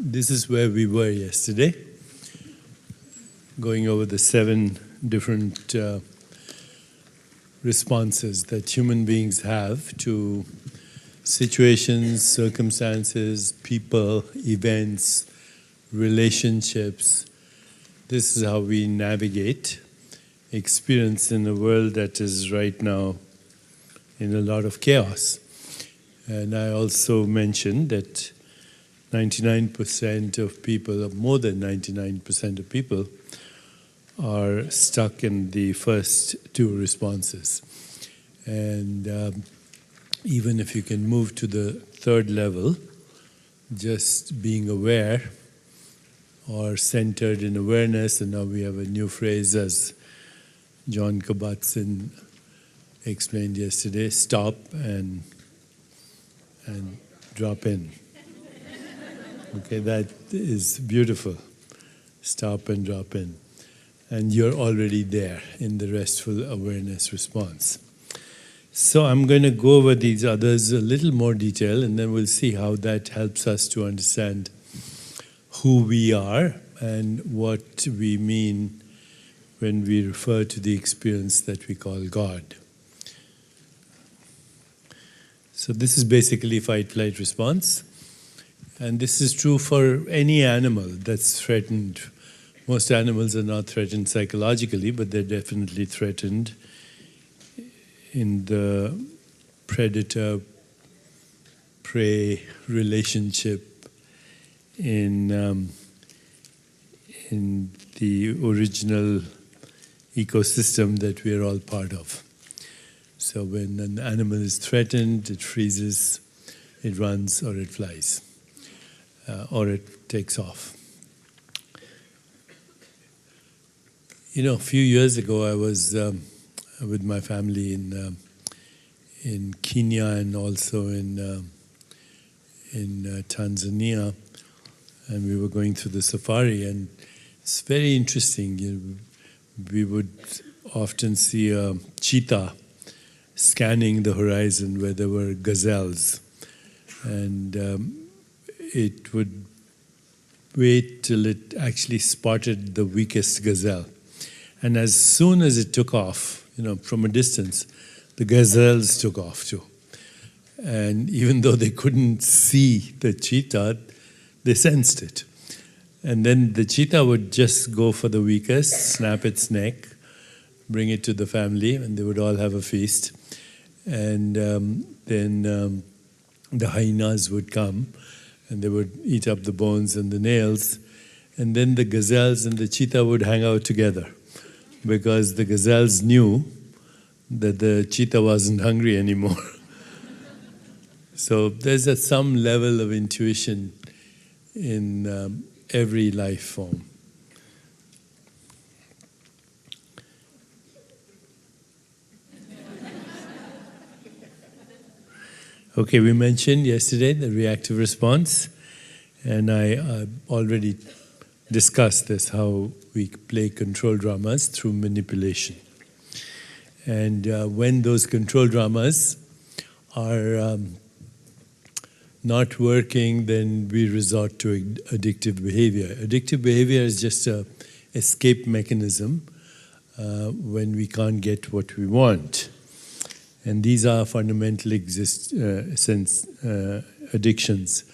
This is where we were yesterday, going over the 7 different responses that human beings have to situations, circumstances, people, events, relationships. This is how we navigate experience in a world that is right now in a lot of chaos. And I also mentioned that 99% of people, or more than 99% of people, are stuck in the first 2 responses. And even if you can move to the 3rd level, just being aware or centered in awareness, and now we have a new phrase as John Kabat-Zinn explained yesterday, stop and drop in. Okay, that is beautiful. Stop and drop in. And you're already there in the restful awareness response. So I'm going to go over these others a little more detail, and then we'll see how that helps us to understand who we are and what we mean when we refer to the experience that we call God. So this is basically fight-flight response. And this is true for any animal that's threatened. Most animals are not threatened psychologically, but they're definitely threatened in the predator-prey relationship in the original ecosystem that we are all part of. So when an animal is threatened, it freezes, it runs, or it flies. Or it takes off. You know, a few years ago, I was with my family in Kenya and also in Tanzania, and we were going through the safari, and it's very interesting. We would often see a cheetah scanning the horizon where there were gazelles, and it would wait till it actually spotted the weakest gazelle. And as soon as it took off, from a distance, the gazelles took off too. And even though they couldn't see the cheetah, they sensed it. And then the cheetah would just go for the weakest, snap its neck, bring it to the family, and they would all have a feast. And then the hyenas would come, and they would eat up the bones and the nails. And then the gazelles and the cheetah would hang out together, because the gazelles knew that the cheetah wasn't hungry anymore. So there's some level of intuition in every life form. Okay, we mentioned yesterday the reactive response, and I already discussed this, how we play control dramas through manipulation. And when those control dramas are not working, then we resort to addictive behavior. Addictive behavior is just an escape mechanism when we can't get what we want. And these are fundamental addictions.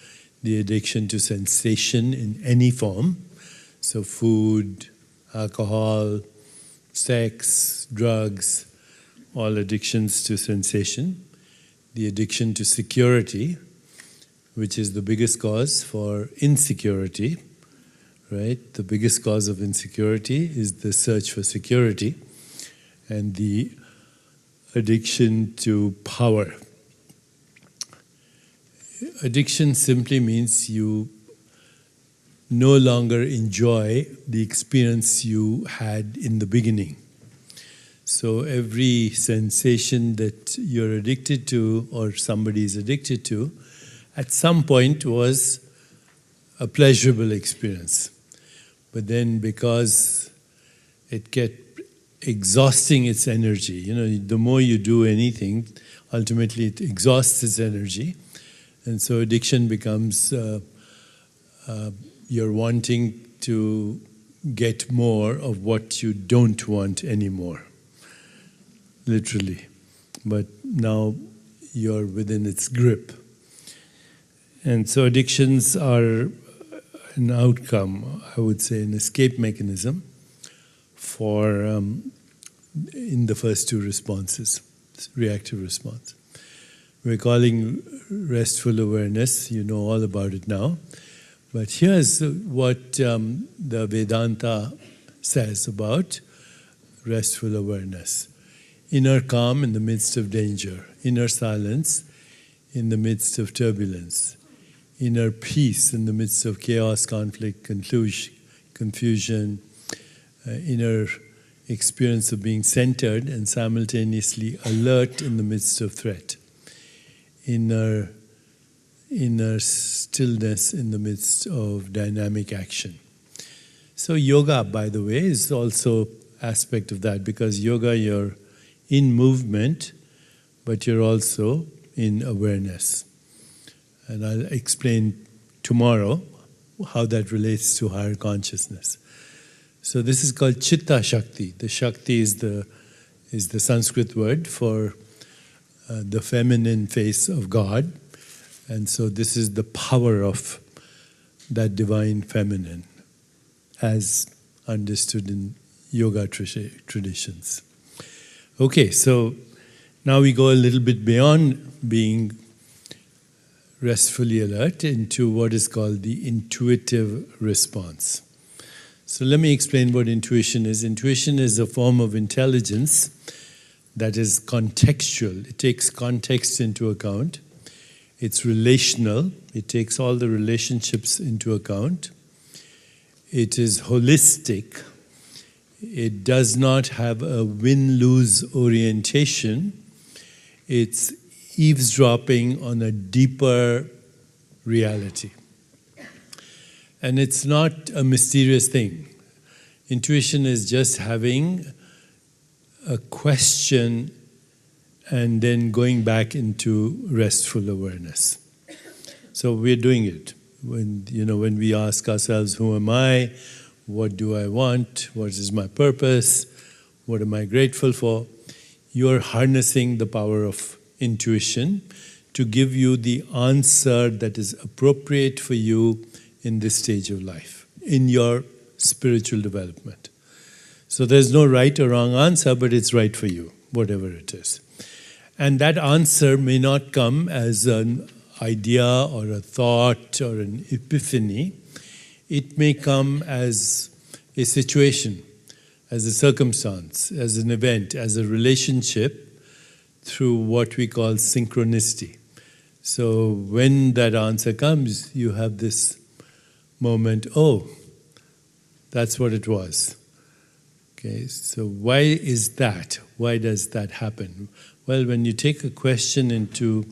The addiction to sensation in any form, so food, alcohol, sex, drugs, all addictions to sensation. The addiction to security, which is the biggest cause for insecurity, right? The biggest cause of insecurity is the search for security. And the addiction to power. Addiction simply means you no longer enjoy the experience you had in the beginning. So every sensation that you're addicted to or somebody is addicted to, at some point was a pleasurable experience. But then because it kept exhausting its energy, the more you do anything, ultimately it exhausts its energy. And so addiction becomes you're wanting to get more of what you don't want anymore, literally. But now you're within its grip. And so addictions are an outcome, I would say, an escape mechanism for in the first two responses, reactive response. We're calling restful awareness, you know all about it now. But here's what the Vedanta says about restful awareness. Inner calm in the midst of danger, inner silence in the midst of turbulence, inner peace in the midst of chaos, conflict, confusion, inner experience of being centered and simultaneously alert in the midst of threat, inner stillness in the midst of dynamic action. So yoga, by the way, is also aspect of that, because yoga, you're in movement, but you're also in awareness. And I'll explain tomorrow how that relates to higher consciousness. So this is called Chitta Shakti. The Shakti is the Sanskrit word for the feminine face of God. And so this is the power of that divine feminine as understood in yoga traditions. Okay, so now we go a little bit beyond being restfully alert into what is called the intuitive response. So let me explain what intuition is. Intuition is a form of intelligence that is contextual. It takes context into account. It's relational. It takes all the relationships into account. It is holistic. It does not have a win-lose orientation. It's eavesdropping on a deeper reality. And it's not a mysterious thing. Intuition is just having a question and then going back into restful awareness. So we're doing it. When we ask ourselves, who am I? What do I want? What is my purpose? What am I grateful for? You're harnessing the power of intuition to give you the answer that is appropriate for you in this stage of life, in your spiritual development. So there's no right or wrong answer, but it's right for you, whatever it is. And that answer may not come as an idea or a thought or an epiphany. It may come as a situation, as a circumstance, as an event, as a relationship through what we call synchronicity. So when that answer comes, you have this moment, oh, that's what it was. Okay, so why is that? Why does that happen? Well, when you take a question into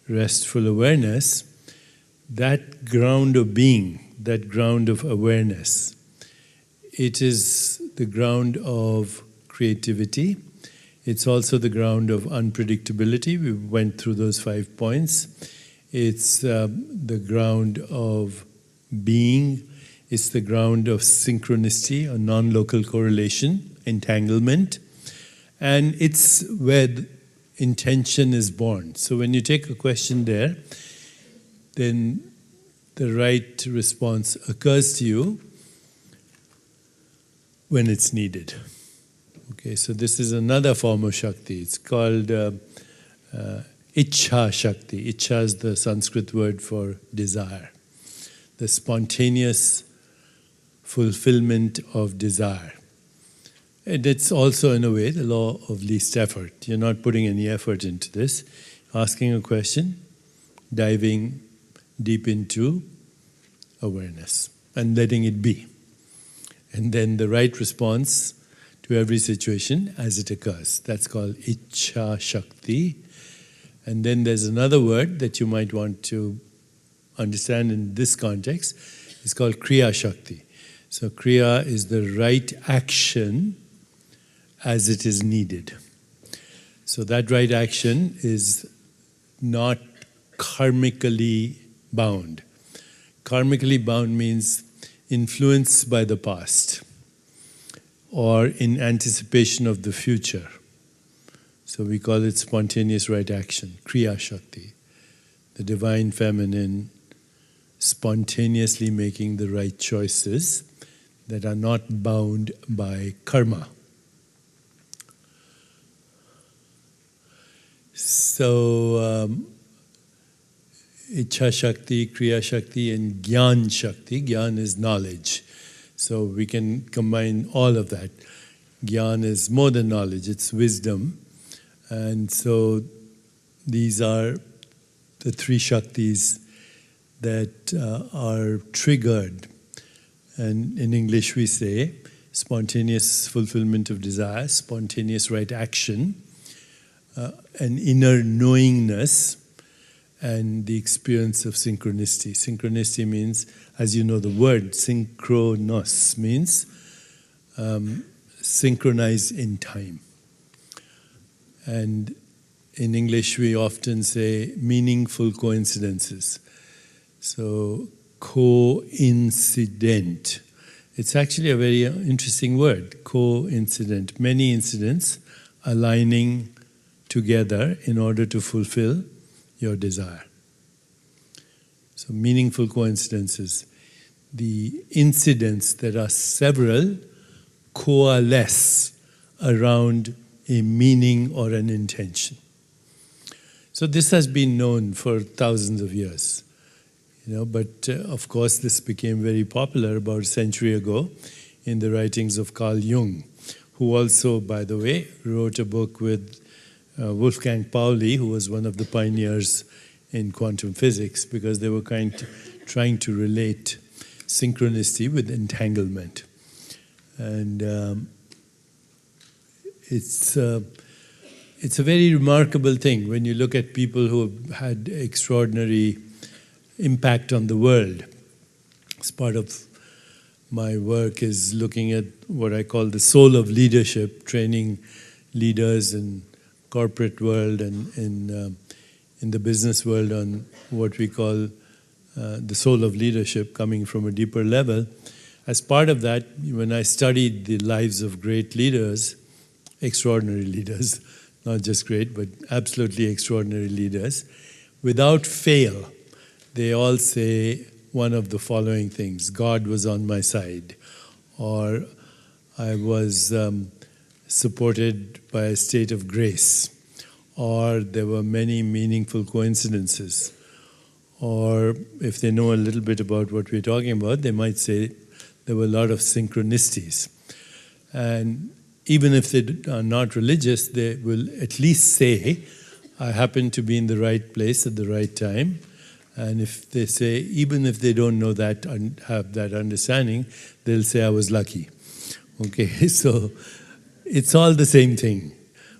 restful awareness, that ground of being, that ground of awareness, it is the ground of creativity. It's also the ground of unpredictability. We went through those 5 points. It's the ground of being. It's the ground of synchronicity or non-local correlation, entanglement. And it's where intention is born. So when you take a question there, then the right response occurs to you when it's needed. Okay, so this is another form of Shakti. It's called Echar Shakti. Icha is the Sanskrit word for desire. The spontaneous fulfillment of desire. And it's also, in a way, the law of least effort. You're not putting any effort into this. Asking a question, diving deep into awareness and letting it be. And then the right response to every situation as it occurs. That's called Echar Shakti. And then there's another word that you might want to understand in this context. It's called Kriya Shakti. So Kriya is the right action as it is needed. So that right action is not karmically bound. Karmically bound means influenced by the past or in anticipation of the future. So we call it spontaneous right action, Kriya Shakti, the divine feminine spontaneously making the right choices that are not bound by karma. So, Echar Shakti, Kriya Shakti, and Gyan Shakti. Gyan is knowledge. So we can combine all of that. Gyan is more than knowledge, it's wisdom. And so these are the three Shaktis that are triggered. And in English we say spontaneous fulfillment of desire, spontaneous right action, an inner knowingness, and the experience of synchronicity. Synchronicity means, as you know the word, synchronos means synchronized in time. And in English we often say meaningful coincidences. So coincident. It's actually a very interesting word, coincident. Many incidents aligning together in order to fulfill your desire. So meaningful coincidences. The incidents that are several coalesce around a meaning or an intention. So this has been known for thousands of years. But of course this became very popular about a century ago in the writings of Carl Jung, who also, by the way, wrote a book with Wolfgang Pauli, who was one of the pioneers in quantum physics, because they were trying to relate synchronicity with entanglement. And it's a very remarkable thing when you look at people who have had extraordinary impact on the world. As part of my work is looking at what I call the soul of leadership, training leaders in corporate world and in the business world on what we call the soul of leadership, coming from a deeper level. As part of that, when I studied the lives of great leaders, extraordinary leaders, not just great, but absolutely extraordinary leaders, without fail, they all say one of the following things: God was on my side, or I was supported by a state of grace, or there were many meaningful coincidences, or if they know a little bit about what we're talking about, they might say there were a lot of synchronicities. And even if they are not religious, they will at least say, I happen to be in the right place at the right time. And if they say, even if they don't know that and have that understanding, they'll say, I was lucky. Okay, so it's all the same thing.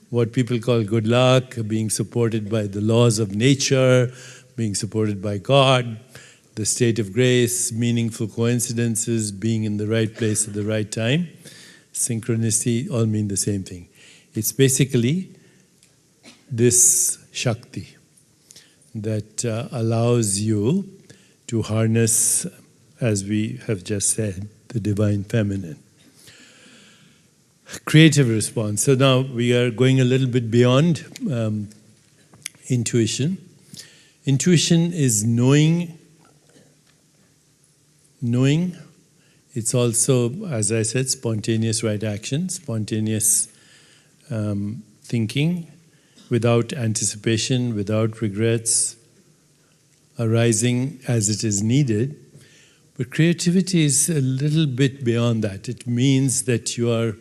What people call good luck, being supported by the laws of nature, being supported by God, the state of grace, meaningful coincidences, being in the right place at the right time, synchronicity, all mean the same thing. It's basically this Shakti that allows you to harness, as we have just said, the divine feminine. Creative response. So now we are going a little bit beyond intuition. Intuition is knowing. It's also, as I said, spontaneous right action, spontaneous thinking, without anticipation, without regrets, arising as it is needed. But creativity is a little bit beyond that. It means that you are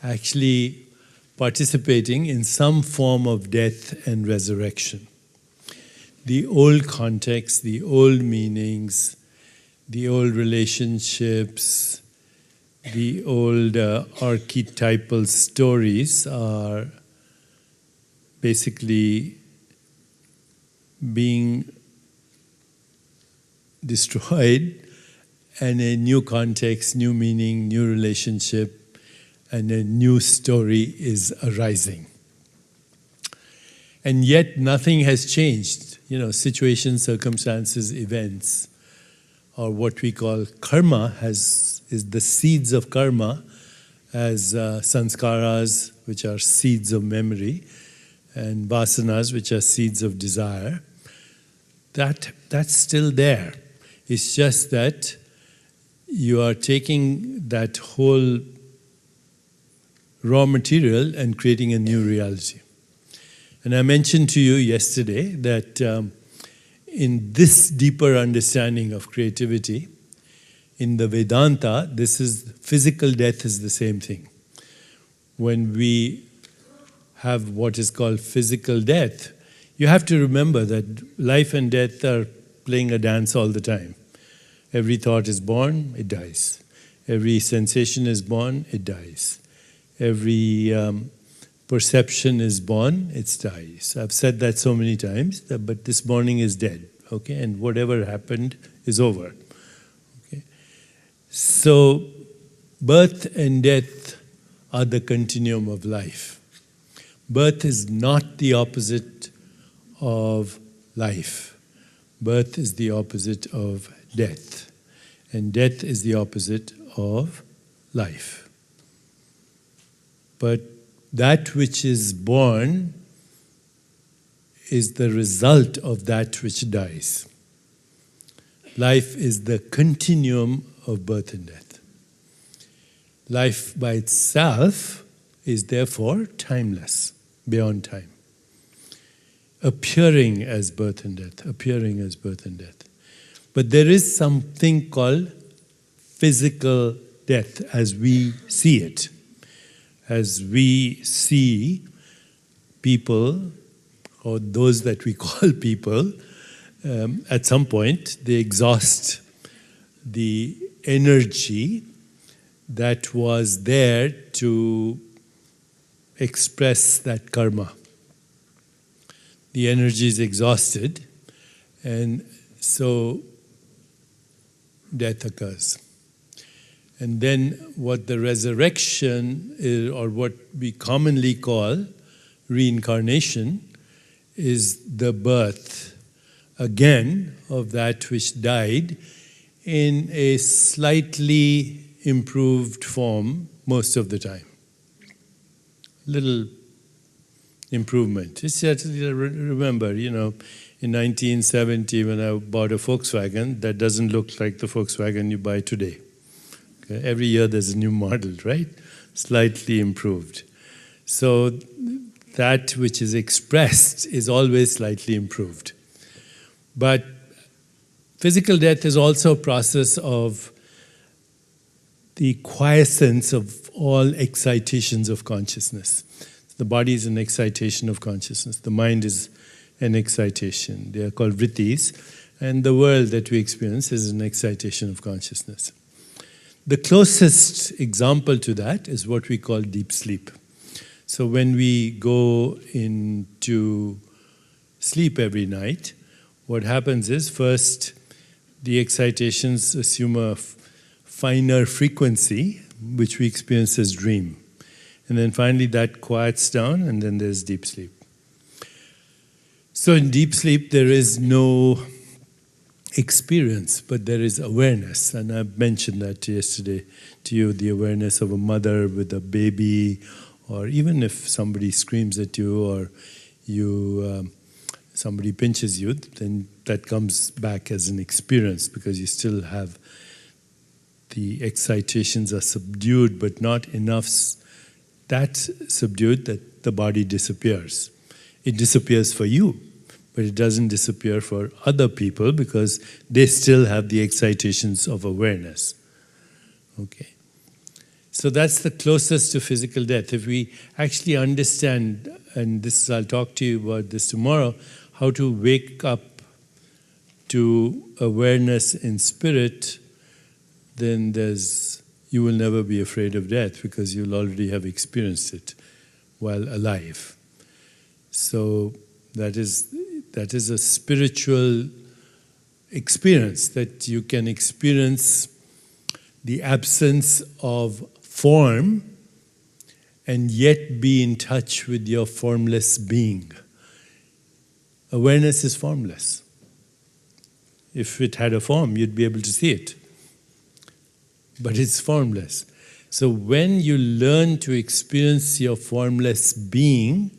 actually participating in some form of death and resurrection. The old context, the old meanings, the old relationships, the old archetypal stories are basically being destroyed, and a new context, new meaning, new relationship, and a new story is arising. And yet nothing has changed. Situations, circumstances, events or what we call karma, is the seeds of karma, as sanskaras, which are seeds of memory, and vasanas, which are seeds of desire. That's still there. It's just that you are taking that whole raw material and creating a new reality. And I mentioned to you yesterday that in this deeper understanding of creativity, in the Vedanta, physical death is the same thing. When we have what is called physical death, you have to remember that life and death are playing a dance all the time. Every thought is born, it dies. Every sensation is born, it dies. Every perception is born, it dies. I've said that so many times, but this morning is dead, okay? And whatever happened is over, okay? So, birth and death are the continuum of life. Birth is not the opposite of life. Birth is the opposite of death. And death is the opposite of life. But that which is born is the result of that which dies. Life is the continuum of birth and death. Life by itself is therefore timeless, beyond time. Appearing as birth and death, appearing as birth and death. But there is something called physical death as we see it. As we see people, or those that we call people, at some point they exhaust the energy that was there to express that karma. The energy is exhausted, and so death occurs. And then what the resurrection is, or what we commonly call reincarnation, is the birth again of that which died in a slightly improved form most of the time. Little improvement. It's just, remember, in 1970 when I bought a Volkswagen, that doesn't look like the Volkswagen you buy today. Okay? Every year there's a new model, right? Slightly improved. So that which is expressed is always slightly improved. But physical death is also a process of the quiescence of all excitations of consciousness. The body is an excitation of consciousness. The mind is an excitation. They are called vrittis. And the world that we experience is an excitation of consciousness. The closest example to that is what we call deep sleep. So when we go into sleep every night, what happens is first the excitations assume a finer frequency, which we experience as dream. And then finally that quiets down, and then there's deep sleep. So in deep sleep there is no experience, but there is awareness. And I mentioned that yesterday to you, the awareness of a mother with a baby, or even if somebody screams at you, or somebody pinches you, then that comes back as an experience, because you still have the excitations are subdued, but not enough that subdued that the body disappears. It disappears for you, but it doesn't disappear for other people because they still have the excitations of awareness. Okay. So that's the closest to physical death. If we actually understand, and this I'll talk to you about this tomorrow, how to wake up to awareness in spirit, then you will never be afraid of death because you'll already have experienced it while alive. So that is a spiritual experience, that you can experience the absence of form and yet be in touch with your formless being. Awareness is formless. If it had a form, you'd be able to see it. But it's formless. So when you learn to experience your formless being,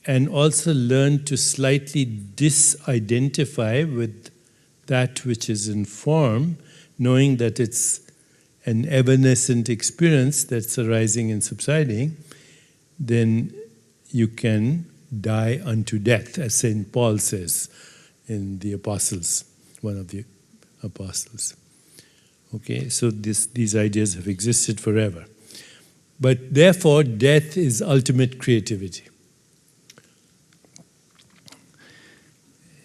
and also learn to slightly disidentify with that which is in form, knowing that it's an evanescent experience that's arising and subsiding, then you can die unto death, as St. Paul says in the Apostles, one of the Apostles. Okay, so these ideas have existed forever. But therefore, death is ultimate creativity.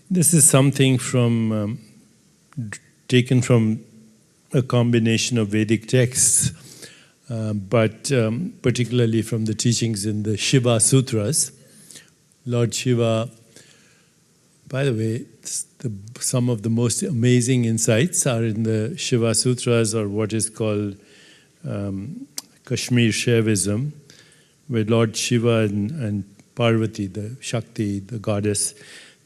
This is something from taken from a combination of Vedic texts, but particularly from the teachings in the Shiva Sutras. Lord Shiva, by the way, some of the most amazing insights are in the Shiva Sutras, or what is called Kashmir Shaivism, where Lord Shiva and Parvati, the Shakti, the goddess,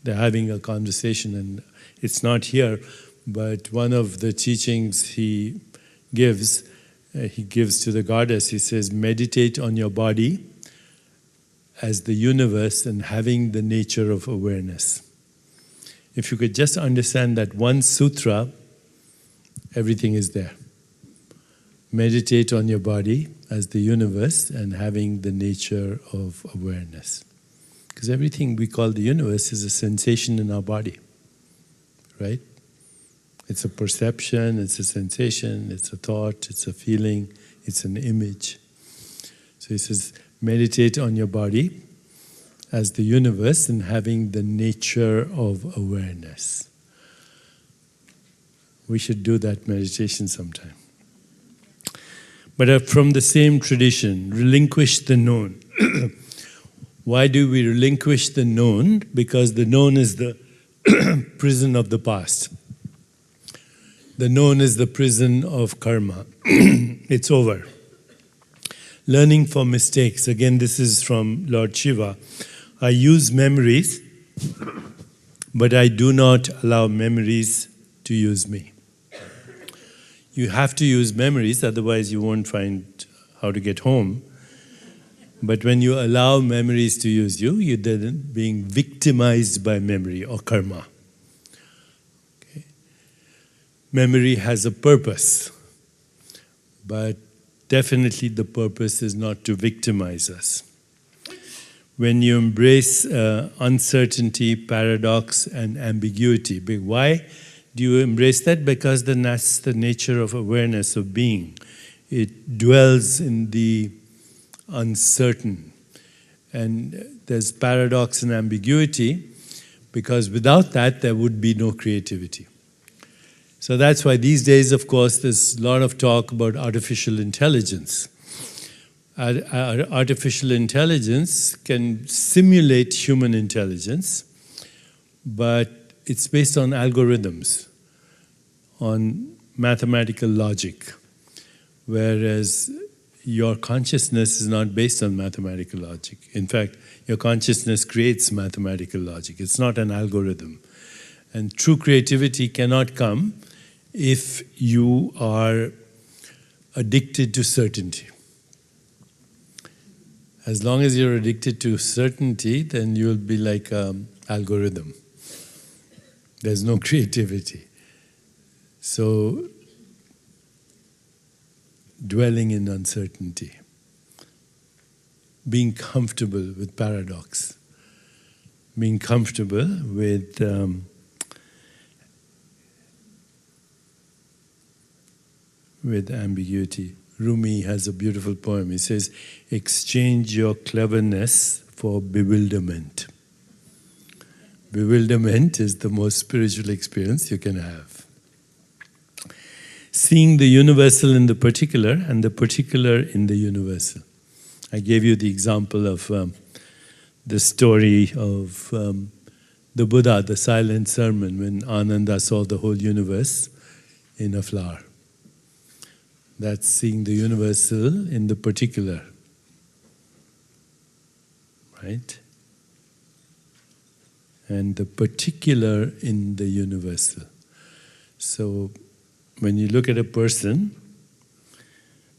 they're having a conversation, and it's not here, but one of the teachings he gives to the goddess, he says, meditate on your body as the universe and having the nature of awareness. If you could just understand that one sutra, everything is there. Meditate on your body as the universe and having the nature of awareness. Because everything we call the universe is a sensation in our body, right? It's a perception, it's a sensation, it's a thought, it's a feeling, it's an image. So he says, meditate on your body as the universe and having the nature of awareness. We should do that meditation sometime. But from the same tradition, relinquish the known. Why do we relinquish the known? Because the known is the prison of the past. The known is the prison of karma. It's over. Learning from mistakes. Again, this is from Lord Shiva. I use memories, but I do not allow memories to use me. You have to use memories, otherwise you won't find how to get home. But when you allow memories to use you, you're then being victimized by memory or karma. Okay. Memory has a purpose, but definitely the purpose is not to victimize us. When you embrace uncertainty, paradox, and ambiguity, why do you embrace that? Because that's the nature of awareness, of being. It dwells in the uncertain. And there's paradox and ambiguity, because without that, there would be no creativity. So that's why these days, of course, there's a lot of talk about artificial intelligence. Artificial intelligence can simulate human intelligence, but it's based on algorithms, on mathematical logic, whereas your consciousness is not based on mathematical logic. In fact, your consciousness creates mathematical logic. It's not an algorithm. And true creativity cannot come if you are addicted to certainty. As long as you're addicted to certainty, then you'll be like an algorithm. There's no creativity. So, dwelling in uncertainty, being comfortable with paradox, being comfortable with ambiguity. Rumi has a beautiful poem. He says, exchange your cleverness for bewilderment. Bewilderment is the most spiritual experience you can have. Seeing the universal in the particular and the particular in the universal. I gave you the example of the story of the Buddha, the silent sermon, when Ananda saw the whole universe in a flower. That's seeing the universal in the particular. Right? and the particular in the universal. So when you look at a person,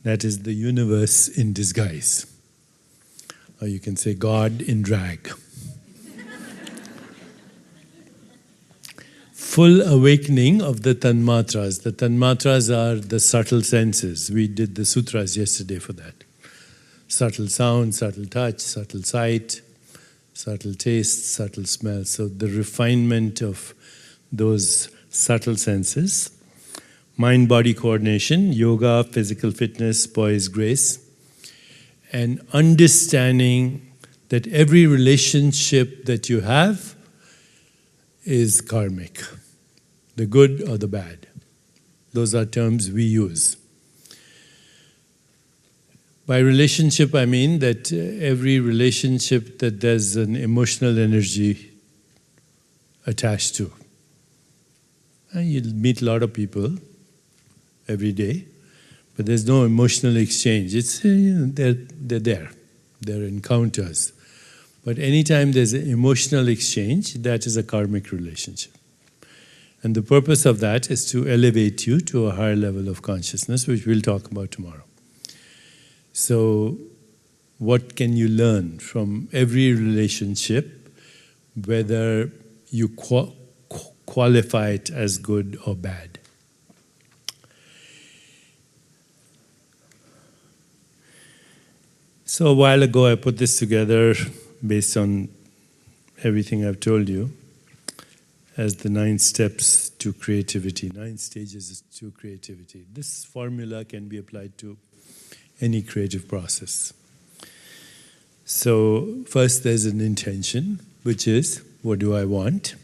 that is the universe in disguise. Or you can say God in drag. Full awakening of the tanmatras. The tanmatras are the subtle senses. We did the sutras yesterday for that. Subtle sound, subtle touch, subtle sight, subtle taste, subtle smell. So the refinement of those subtle senses. Mind-body coordination, yoga, physical fitness, poise, grace. And understanding that every relationship that you have is karmic. The good or the bad. Those are terms we use. By relationship, I mean that every relationship that there's an emotional energy attached to. You'll meet a lot of people every day, but there's no emotional exchange. It's they're there. They're encounters. But anytime there's an emotional exchange, that is a karmic relationship. And the purpose of that is to elevate you to a higher level of consciousness, which we'll talk about tomorrow. So, what can you learn from every relationship, whether you qualify it as good or bad? So a while ago I put this together based on everything I've told you as the 9 steps to creativity, 9 stages to creativity. This formula can be applied to any creative process. So first there's an intention, which is, what do I want?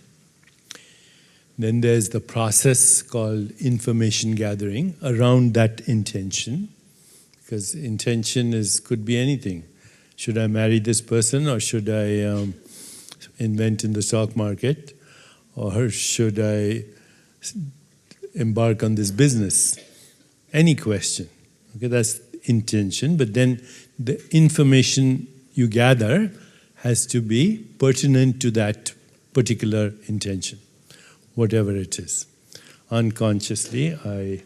Then there's the process called information gathering around that intention, because intention could be anything. Should I marry this person, or should I invent in the stock market, or should I embark on this business? Any question. Okay, that's intention, but then the information you gather has to be pertinent to that particular intention, whatever it is. Unconsciously, I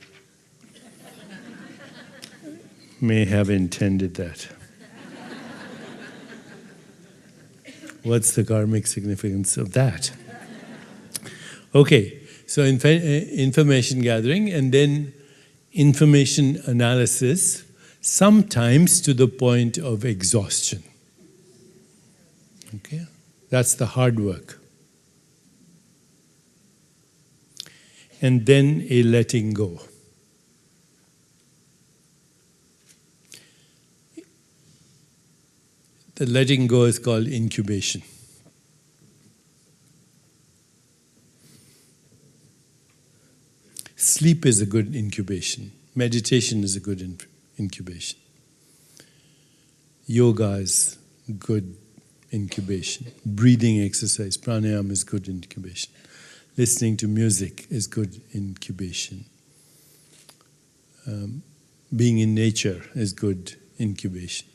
may have intended that. What's the karmic significance of that? Okay, so information gathering and then information analysis, sometimes to the point of exhaustion. Okay, that's the hard work. And then a letting go. The letting go is called incubation. Sleep is a good incubation. Meditation is a good incubation. Yoga is good incubation. Breathing exercise, pranayama is good incubation. Listening to music is good incubation. Being in nature is good incubation.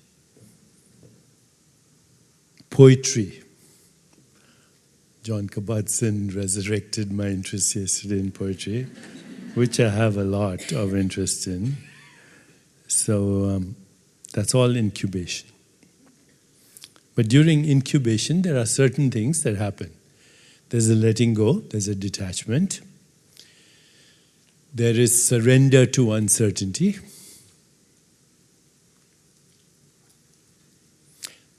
Poetry. John Kabat-Zinn resurrected my interest yesterday in poetry, which I have a lot of interest in. So that's all incubation. But during incubation, there are certain things that happen. There's a letting go, there's a detachment. There is surrender to uncertainty.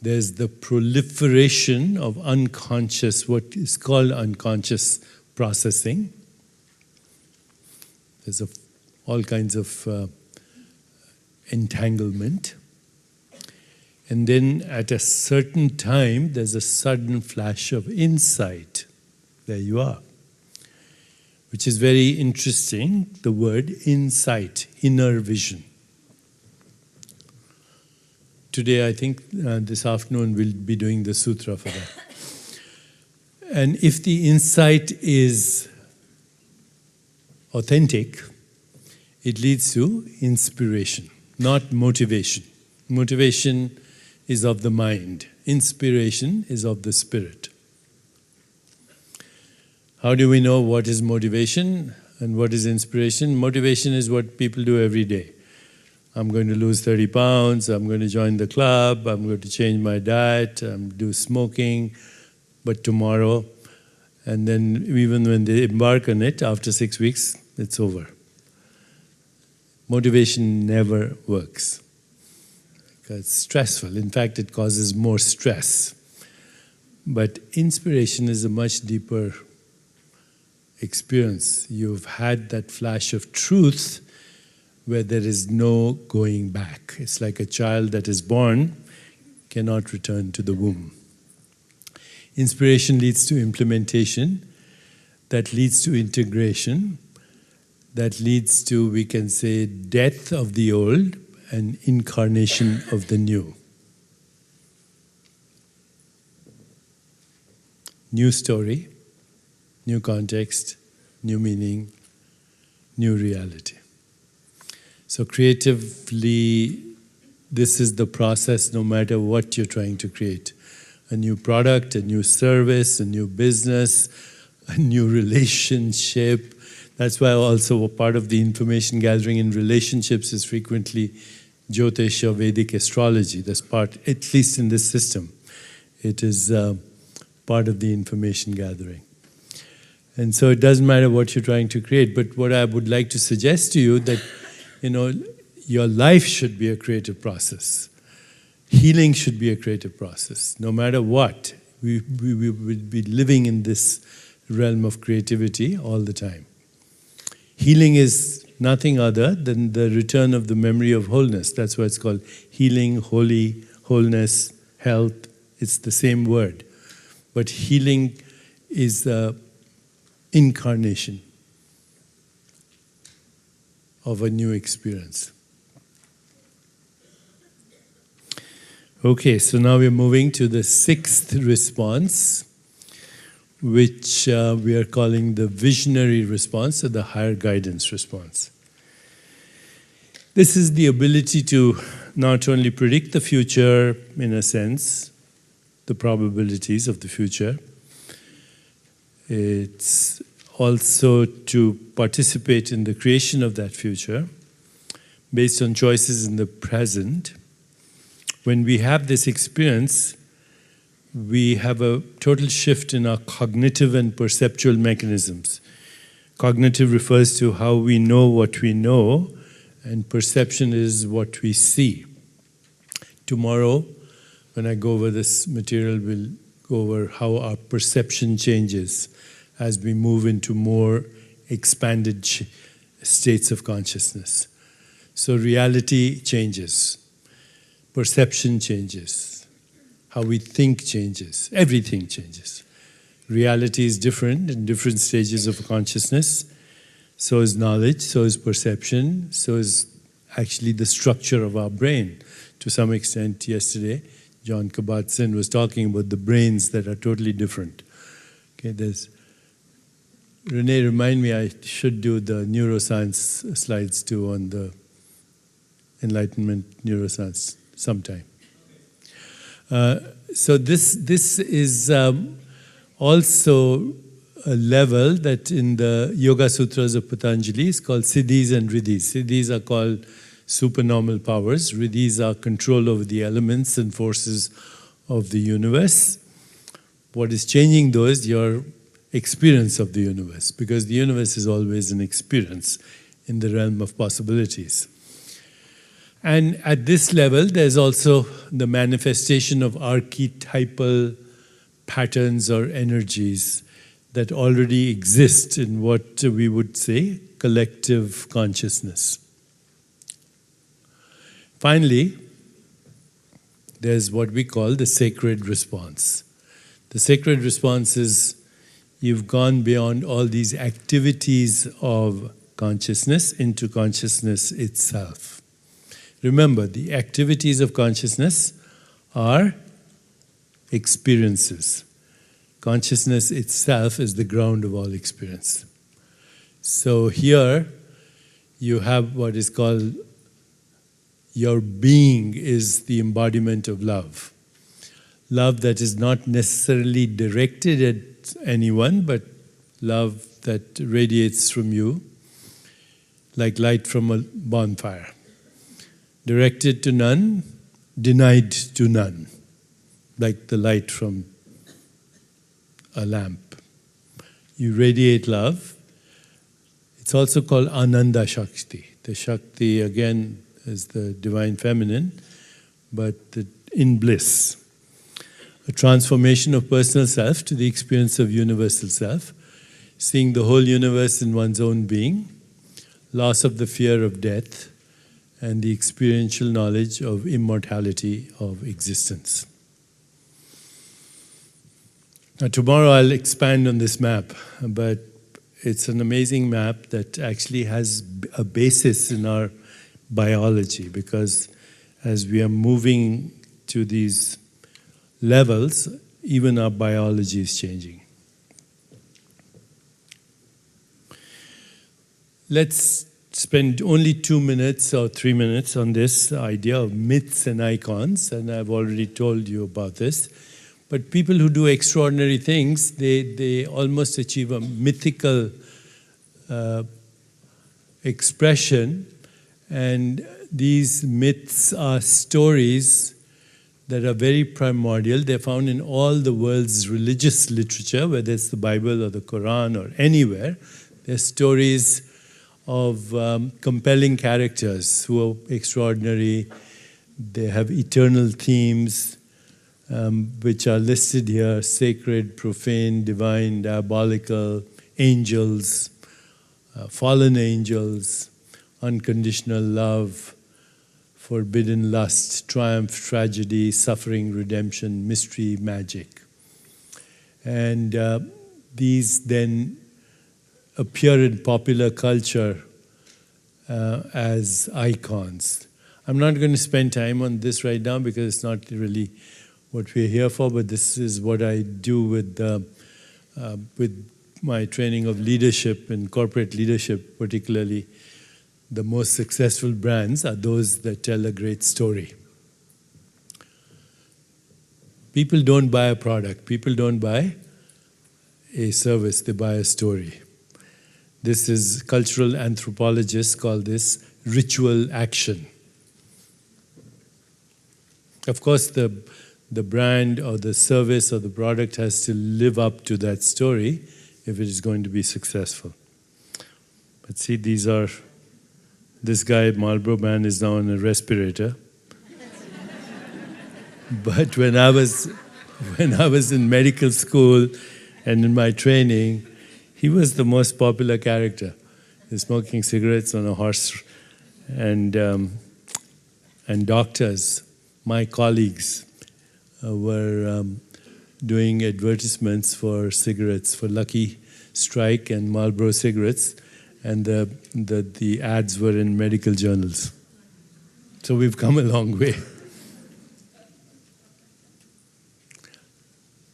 There's the proliferation of unconscious, what is called unconscious processing. There's all kinds of entanglement. And then at a certain time, there's a sudden flash of insight. There you are. Which is very interesting, the word insight, inner vision. Today, I think this afternoon, we'll be doing the sutra for that. And if the insight is authentic, it leads to inspiration, not motivation. Motivation is of the mind. Inspiration is of the spirit. How do we know what is motivation and what is inspiration? Motivation is what people do every day. I'm going to lose 30 pounds, I'm going to join the club, I'm going to change my diet, do smoking, but tomorrow, and then even when they embark on it, after 6 weeks, it's over. Motivation never works. It's stressful. In fact, it causes more stress. But inspiration is a much deeper experience. You've had that flash of truth where there is no going back. It's like a child that is born cannot return to the womb. Inspiration leads to implementation, that leads to integration, that leads to, we can say, death of the old and incarnation of the new. New story, new context, new meaning, new reality. So creatively, this is the process no matter what you're trying to create. A new product, a new service, a new business, a new relationship. That's why also a part of the information gathering in relationships is frequently Jyotish or Vedic astrology. That's part, at least in this system, it is part of the information gathering. And so it doesn't matter what you're trying to create, but what I would like to suggest to you that, your life should be a creative process. Healing should be a creative process. No matter what, we would be living in this realm of creativity all the time. Healing is nothing other than the return of the memory of wholeness. That's why it's called healing, holy, wholeness, health. It's the same word. But healing is the incarnation of a new experience. Okay, so now we're moving to the sixth response, which we are calling the visionary response or the higher guidance response. This is the ability to not only predict the future, in a sense, the probabilities of the future, it's also to participate in the creation of that future based on choices in the present. When we have this experience, we have a total shift in our cognitive and perceptual mechanisms. Cognitive refers to how we know what we know, and perception is what we see. Tomorrow, when I go over this material, we'll go over how our perception changes as we move into more expanded states of consciousness. So reality changes, perception changes, how we think changes, everything changes. Reality is different in different stages of consciousness. So is knowledge, so is perception, so is actually the structure of our brain. To some extent, yesterday, John Kabat-Zinn was talking about the brains that are totally different. Okay, Renee, remind me, I should do the neuroscience slides too on the Enlightenment neuroscience sometime. So this is also a level that in the Yoga Sutras of Patanjali is called Siddhis and Riddhis. Siddhis are called supernormal powers. Riddhis are control over the elements and forces of the universe. What is changing though is your experience of the universe, because the universe is always an experience in the realm of possibilities. And at this level, there's also the manifestation of archetypal patterns or energies that already exist in what we would say collective consciousness. Finally, there's what we call the sacred response. The sacred response is you've gone beyond all these activities of consciousness into consciousness itself. Remember, the activities of consciousness are experiences. Consciousness itself is the ground of all experience. So here you have what is called your being is the embodiment of love. Love that is not necessarily directed at anyone, but love that radiates from you like light from a bonfire. Directed to none, denied to none, like the light from a lamp. You radiate love. It's also called Ananda Shakti. The Shakti, again, is the divine feminine, but in bliss. A transformation of personal self to the experience of universal self, seeing the whole universe in one's own being, loss of the fear of death, and the experiential knowledge of immortality of existence. Now, tomorrow I'll expand on this map, but it's an amazing map that actually has a basis in our biology, because as we are moving to these levels, even our biology is changing. Let's spend only 2 minutes or 3 minutes on this idea of myths and icons, and I've already told you about this. But people who do extraordinary things, they almost achieve a mythical expression, and these myths are stories that are very primordial. They're found in all the world's religious literature, whether it's the Bible or the Quran or anywhere. They're stories of compelling characters who are extraordinary. They have eternal themes, which are listed here: sacred, profane, divine, diabolical, angels, fallen angels, unconditional love, forbidden lust, triumph, tragedy, suffering, redemption, mystery, magic. And these then appear in popular culture as icons. I'm not going to spend time on this right now because it's not really what we're here for, but this is what I do with my training of leadership and corporate leadership. Particularly, the most successful brands are those that tell a great story. People don't buy a product. People don't buy a service. They buy a story. This is, cultural anthropologists call this ritual action. Of course, the brand or the service or the product has to live up to that story if it is going to be successful. But see, this guy, Marlboro Man, is now on a respirator. But when I was in medical school and in my training, he was the most popular character. He's smoking cigarettes on a horse, and doctors, my colleagues, were doing advertisements for cigarettes, for Lucky Strike and Marlboro cigarettes, and the ads were in medical journals. So we've come a long way.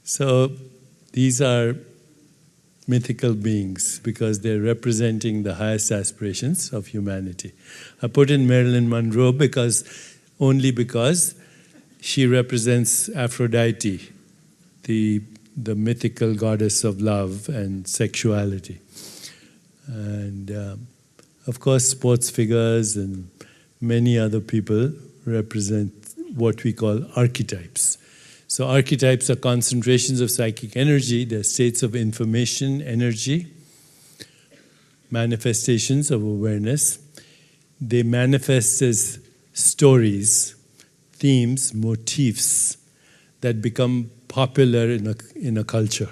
So these are mythical beings because they're representing the highest aspirations of humanity. I put in Marilyn Monroe because she represents Aphrodite, the mythical goddess of love and sexuality. And of course, sports figures and many other people represent what we call archetypes. So archetypes are concentrations of psychic energy. They're states of information, energy, manifestations of awareness. They manifest as stories, themes, motifs that become popular in a culture.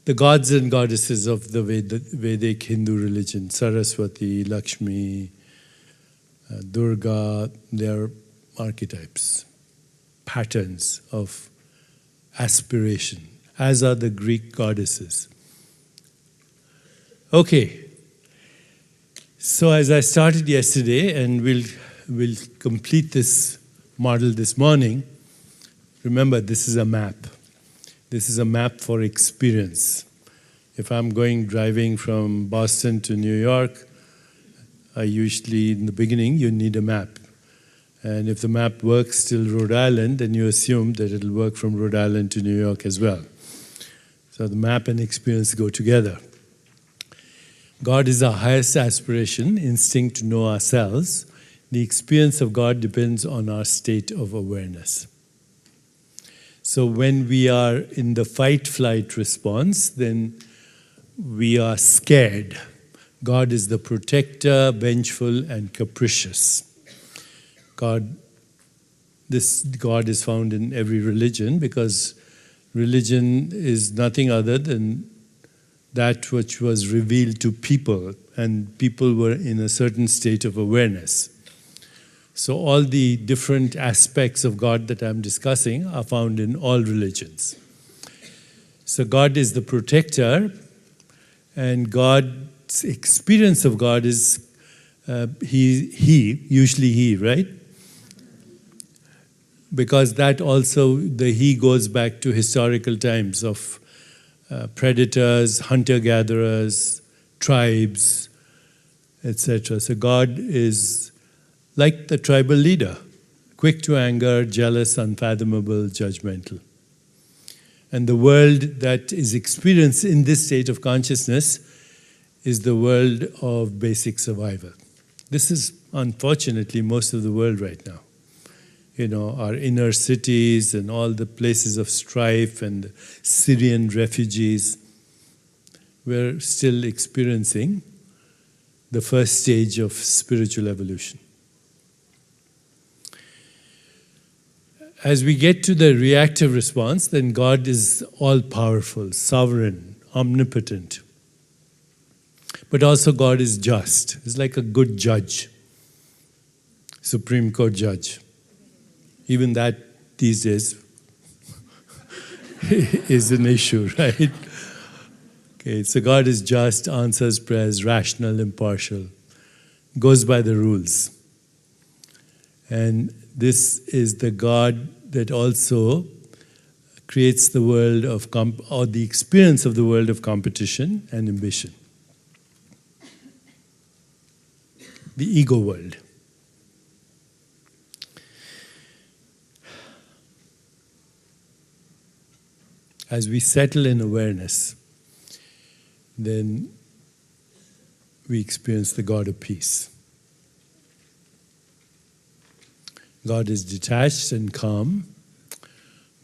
The gods and goddesses of the Vedic Hindu religion, Saraswati, Lakshmi, Durga, they are archetypes, patterns of aspiration, as are the Greek goddesses. Okay, so as I started yesterday, and we'll complete this model this morning, remember this is a map. This is a map for experience. If I'm driving from Boston to New York, I usually, in the beginning, you need a map. And if the map works till Rhode Island, then you assume that it'll work from Rhode Island to New York as well. So the map and experience go together. God is our highest aspiration, instinct to know ourselves. The experience of God depends on our state of awareness. So when we are in the fight-flight response, then we are scared. God is the protector, vengeful, and capricious. This God is found in every religion, because religion is nothing other than that which was revealed to people, and people were in a certain state of awareness. So all the different aspects of God that I'm discussing are found in all religions. So God is the protector, and God's experience of God is usually he, right? Because that also, the he goes back to historical times of predators, hunter-gatherers, tribes, etc. So God is like the tribal leader, quick to anger, jealous, unfathomable, judgmental. And the world that is experienced in this state of consciousness is the world of basic survival. This is, unfortunately, most of the world right now. You know, our inner cities and all the places of strife and Syrian refugees, we're still experiencing the first stage of spiritual evolution. As we get to the reactive response, then God is all-powerful, sovereign, omnipotent. But also God is just. He's like a good judge, Supreme Court judge. Even that these days is an issue, right? Okay, so God is just, answers prayers, rational, impartial, goes by the rules. And this is the God that also creates the world of, or the experience of the world of competition and ambition. The ego world. As we settle in awareness, then we experience the God of peace. God is detached and calm.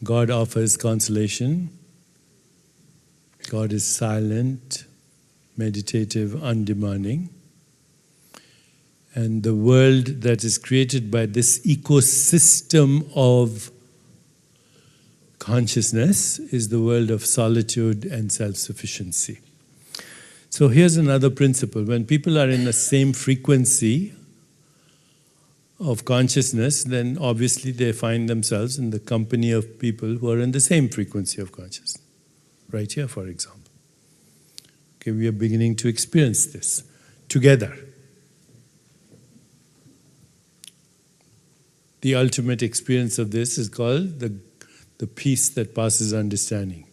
God offers consolation. God is silent, meditative, undemanding. And the world that is created by this ecosystem of consciousness is the world of solitude and self-sufficiency. So here's another principle. When people are in the same frequency of consciousness, then obviously they find themselves in the company of people who are in the same frequency of consciousness. Right here, for example. Okay, we are beginning to experience this together. The ultimate experience of this is called the peace that passes understanding.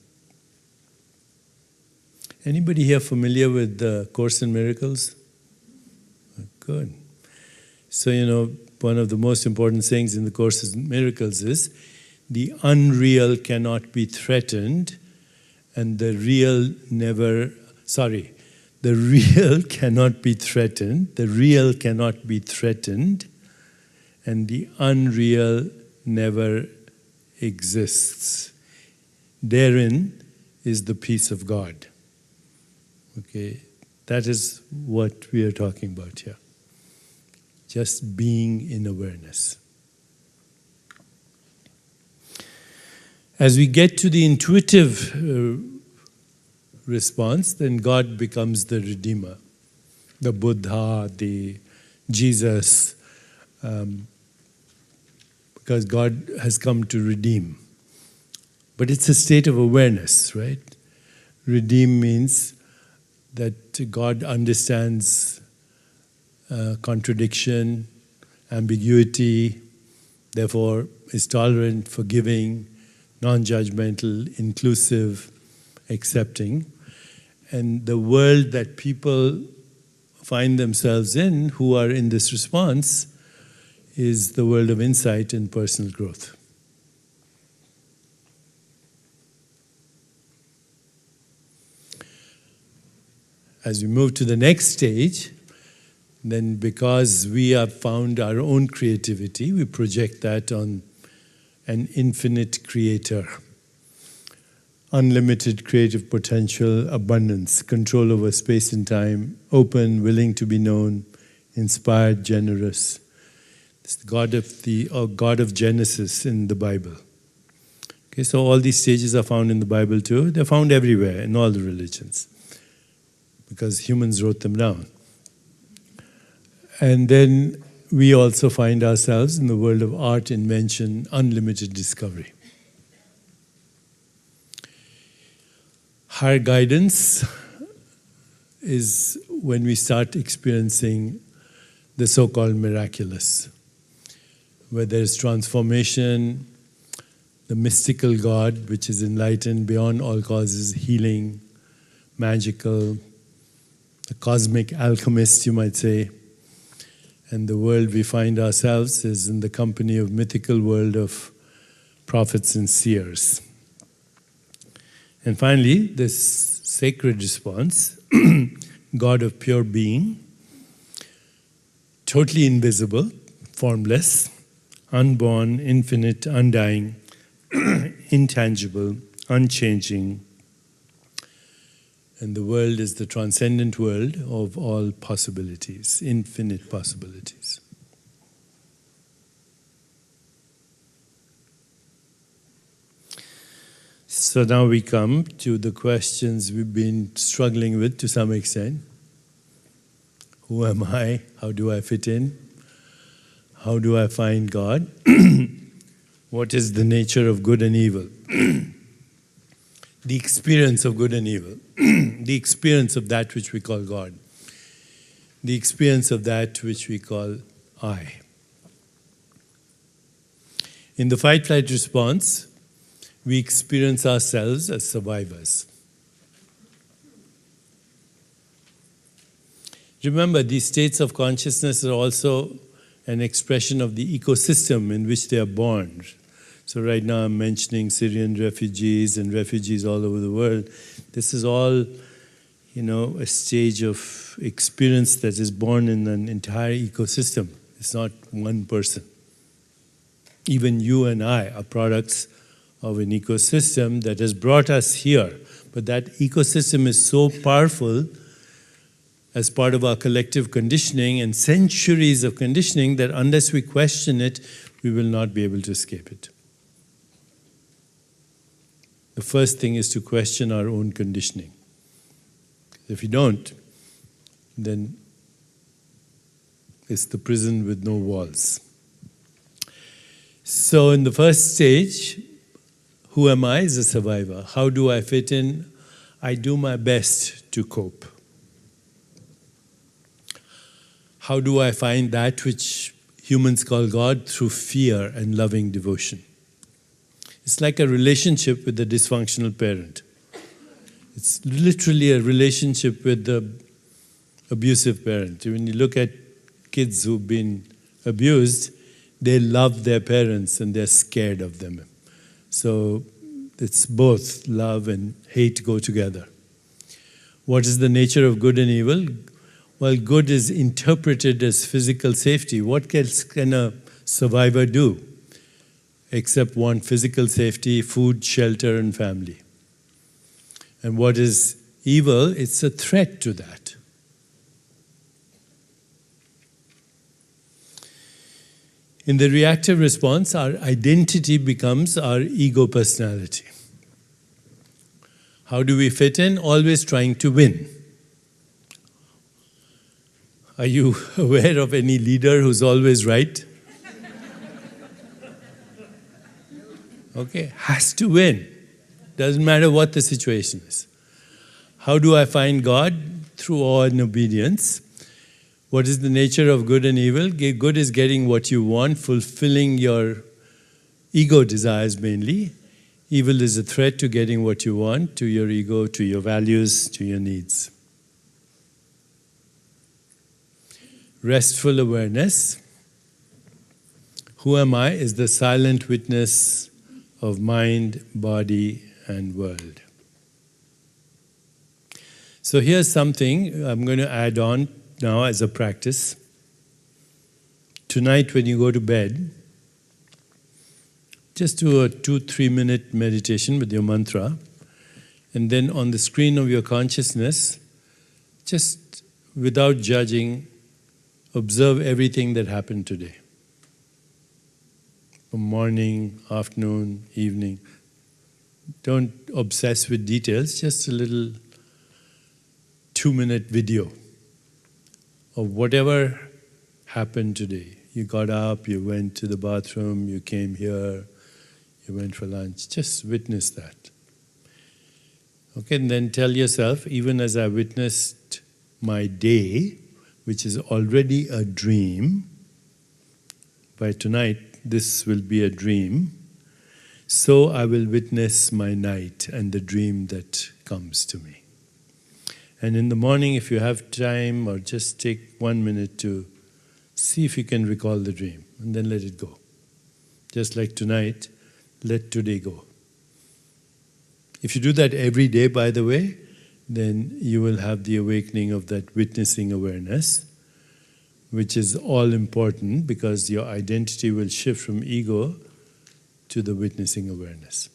Anybody here familiar with the Course in Miracles? Good. So, you know, one of the most important things in the Course in Miracles is the unreal cannot be threatened, and the real cannot be threatened, the real cannot be threatened, and the unreal never exists. Therein is the peace of God. Okay, that is what we are talking about here. Just being in awareness. As we get to the intuitive response, then God becomes the Redeemer, the Buddha, the Jesus, because God has come to redeem. But it's a state of awareness, right? Redeem means that God understands contradiction, ambiguity, therefore is tolerant, forgiving, non-judgmental, inclusive, accepting. And the world that people find themselves in, who are in this response, is the world of insight and personal growth. As we move to the next stage, then because we have found our own creativity, we project that on an infinite creator. Unlimited creative potential, abundance, control over space and time, open, willing to be known, inspired, generous. It's the God of Genesis in the Bible. Okay, so all these stages are found in the Bible too. They're found everywhere in all the religions because humans wrote them down. And then we also find ourselves in the world of art, invention, unlimited discovery. Higher guidance is when we start experiencing the so-called miraculous, where there is transformation, the mystical God, which is enlightened beyond all causes, healing, magical, the cosmic alchemist, you might say. And the world we find ourselves is in the company of mythical world of prophets and seers. And finally, this sacred response, God of pure being, totally invisible, formless, unborn, infinite, undying, intangible, unchanging. And the world is the transcendent world of all possibilities, infinite possibilities. So now we come to the questions we've been struggling with to some extent. Who am I? How do I fit in? How do I find God? What is the nature of good and evil? The experience of good and evil. The experience of that which we call God. The experience of that which we call I. In the fight-flight response, we experience ourselves as survivors. Remember, these states of consciousness are also an expression of the ecosystem in which they are born. So right now I'm mentioning Syrian refugees and refugees all over the world. This is all, a stage of experience that is born in an entire ecosystem. It's not one person. Even you and I are products of an ecosystem that has brought us here. But that ecosystem is so powerful as part of our collective conditioning and centuries of conditioning that unless we question it, we will not be able to escape it. The first thing is to question our own conditioning. If you don't, then it's the prison with no walls. So in the first stage, who am I as a survivor? How do I fit in? I do my best to cope. How do I find that which humans call God? Through fear and loving devotion. It's like a relationship with a dysfunctional parent. It's literally a relationship with the abusive parent. When you look at kids who've been abused, they love their parents and they're scared of them. So it's both love and hate go together. What is the nature of good and evil? Well, good is interpreted as physical safety. What else can a survivor do except want physical safety, food, shelter, and family? And what is evil? It's a threat to that. In the reactive response, our identity becomes our ego personality. How do we fit in? Always trying to win. Are you aware of any leader who's always right? Okay, has to win. Doesn't matter what the situation is. How do I find God? Through awe and obedience. What is the nature of good and evil? Good is getting what you want, fulfilling your ego desires mainly. Evil is a threat to getting what you want, to your ego, to your values, to your needs. Restful awareness. Who am I is the silent witness of mind, body, and world. So here's something I'm going to add on now as a practice. Tonight when you go to bed, just do a 2-3 minute meditation with your mantra, and then on the screen of your consciousness, just without judging, observe everything that happened today. From morning, afternoon, evening. Don't obsess with details, just a little 2-minute video of whatever happened today. You got up, you went to the bathroom, you came here, you went for lunch. Just witness that. Okay, and then tell yourself, even as I witnessed my day, which is already a dream, by tonight this will be a dream, so I will witness my night and the dream that comes to me. And in the morning, if you have time, or just take 1 minute to see if you can recall the dream, and then let it go. Just like tonight, let today go. If you do that every day, by the way, then you will have the awakening of that witnessing awareness, which is all important because your identity will shift from ego to the witnessing awareness.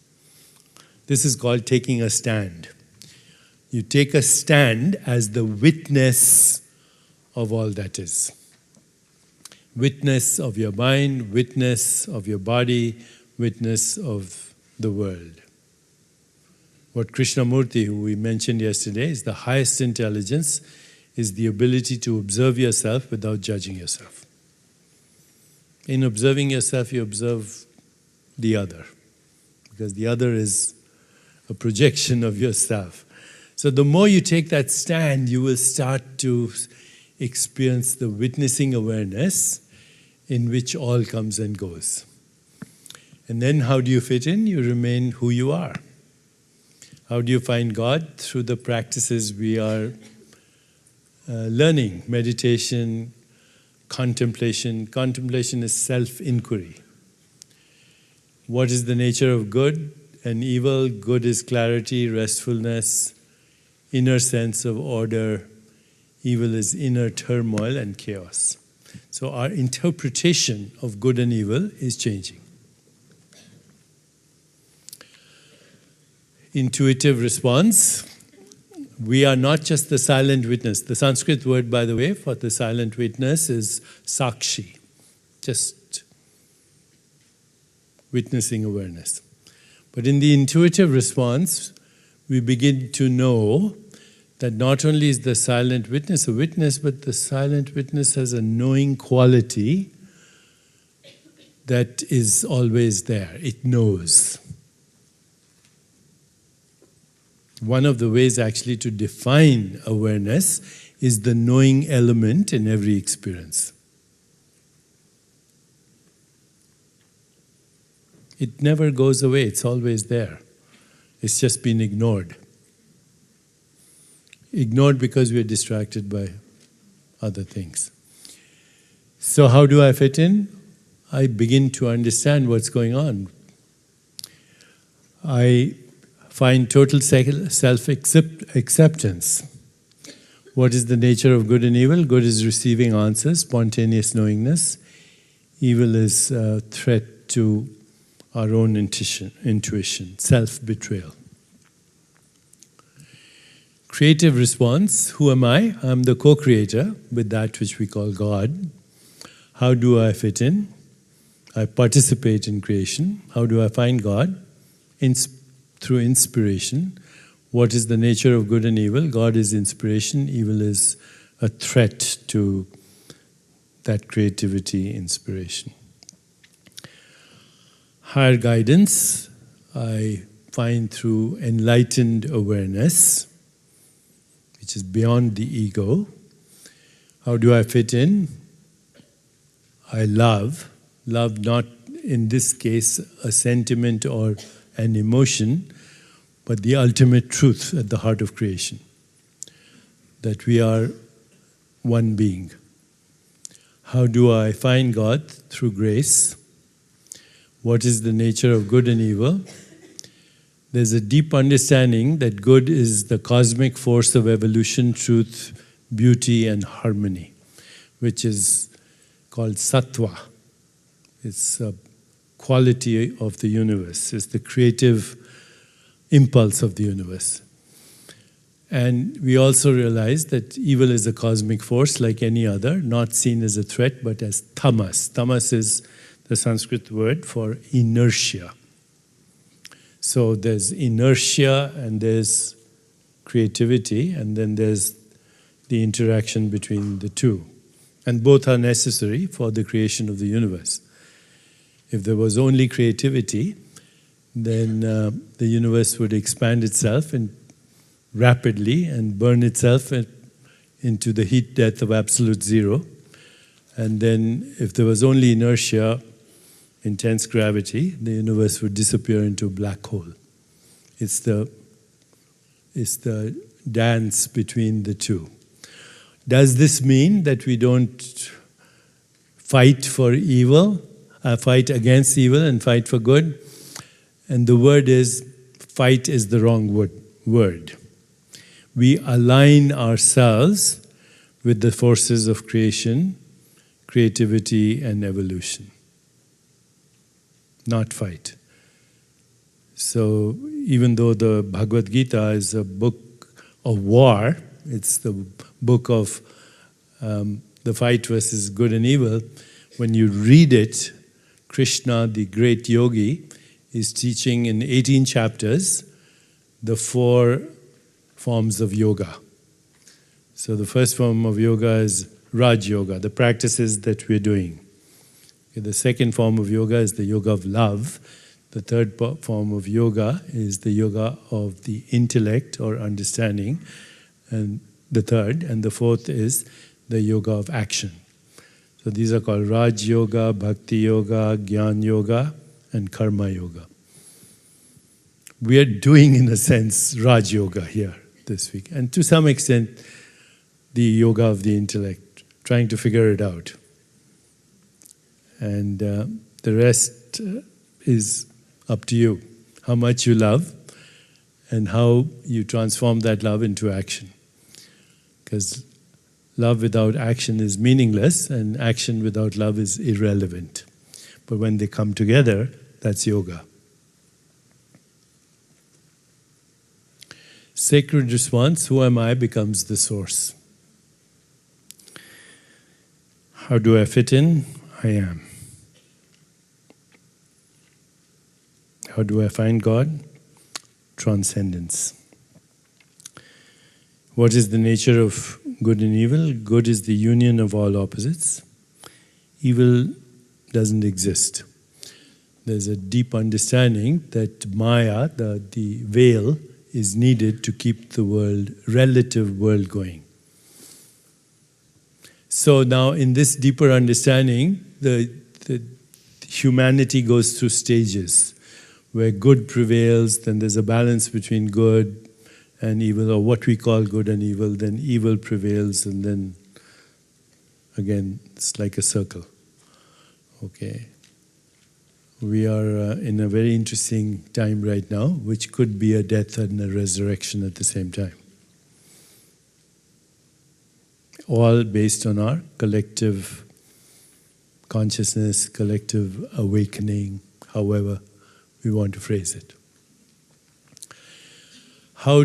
This is called taking a stand. You take a stand as the witness of all that is. Witness of your mind, witness of your body, witness of the world. What Krishnamurti, who we mentioned yesterday, is the highest intelligence, is the ability to observe yourself without judging yourself. In observing yourself, you observe the other, because the other is a projection of yourself. So the more you take that stand, you will start to experience the witnessing awareness in which all comes and goes. And then how do you fit in? You remain who you are. How do you find God? Through the practices we are learning. Meditation, contemplation. Contemplation is self-inquiry. What is the nature of good and evil? Good is clarity, restfulness, inner sense of order. Evil is inner turmoil and chaos. So our interpretation of good and evil is changing. Intuitive response. We are not just the silent witness. The Sanskrit word, by the way, for the silent witness is sakshi, just witnessing awareness. But in the intuitive response, we begin to know that not only is the silent witness a witness, but the silent witness has a knowing quality that is always there. It knows. One of the ways actually to define awareness is the knowing element in every experience. It never goes away, it's always there. It's just been ignored. Ignored because we are distracted by other things. So how do I fit in? I begin to understand what's going on. I find total self-acceptance. What is the nature of good and evil? Good is receiving answers, spontaneous knowingness. Evil is a threat to our own intuition, self-betrayal. Creative response. Who am I? I'm the co-creator with that which we call God. How do I fit in? I participate in creation. How do I find God? Through inspiration. What is the nature of good and evil? God is inspiration. Evil is a threat to that creativity, inspiration. Higher guidance I find through enlightened awareness, which is beyond the ego. How do I fit in? I love not in this case a sentiment or an emotion, but the ultimate truth at the heart of creation, that we are one being. How do I find God? Through grace. what is the nature of good and evil, there's a deep understanding that good is the cosmic force of evolution, truth, beauty, and harmony, which is called sattva. It's a quality of the universe. It's the creative impulse of the universe. And we also realize that evil is a cosmic force like any other, not seen as a threat, but as tamas. Tamas is the Sanskrit word for inertia. So there's inertia and there's creativity, and then there's the interaction between the two. And both are necessary for the creation of the universe. If there was only creativity, then the universe would expand itself and rapidly and burn itself into the heat death of absolute zero. And then if there was only inertia, intense gravity, the universe would disappear into a black hole. It's the dance between the two. Does this mean that we don't fight for evil, fight against evil and fight for good? And the word is, fight is the wrong word. We align ourselves with the forces of creation, creativity, and evolution. Not fight. So even though the Bhagavad Gita is a book of war, it's the book of the fight versus good and evil, when you read it, Krishna, the great yogi, is teaching in 18 chapters the 4 forms of yoga. So the first form of yoga is Raj Yoga, the practices that we're doing. The second form of yoga is the yoga of love. The third form of yoga is the yoga of the intellect or understanding. And the third, and the fourth is the yoga of action. So these are called Raj Yoga, Bhakti Yoga, Gyan Yoga, and Karma Yoga. We are doing, in a sense, Raj Yoga here this week. And to some extent, the yoga of the intellect, trying to figure it out. And the rest is up to you. How much you love and how you transform that love into action. Because love without action is meaningless, and action without love is irrelevant. But when they come together, that's yoga. Sacred response, who am I, becomes the source. How do I fit in? I am. How do I find God? Transcendence. What is the nature of good and evil? Good is the union of all opposites. Evil doesn't exist. There's a deep understanding that Maya, the veil, is needed to keep the world, relative world going. So now in this deeper understanding, the humanity goes through stages where good prevails, then there's a balance between good and evil, or what we call good and evil, then evil prevails, and then again, it's like a circle. Okay. We are in a very interesting time right now, which could be a death and a resurrection at the same time. All based on our collective consciousness, collective awakening, however we want to phrase it. How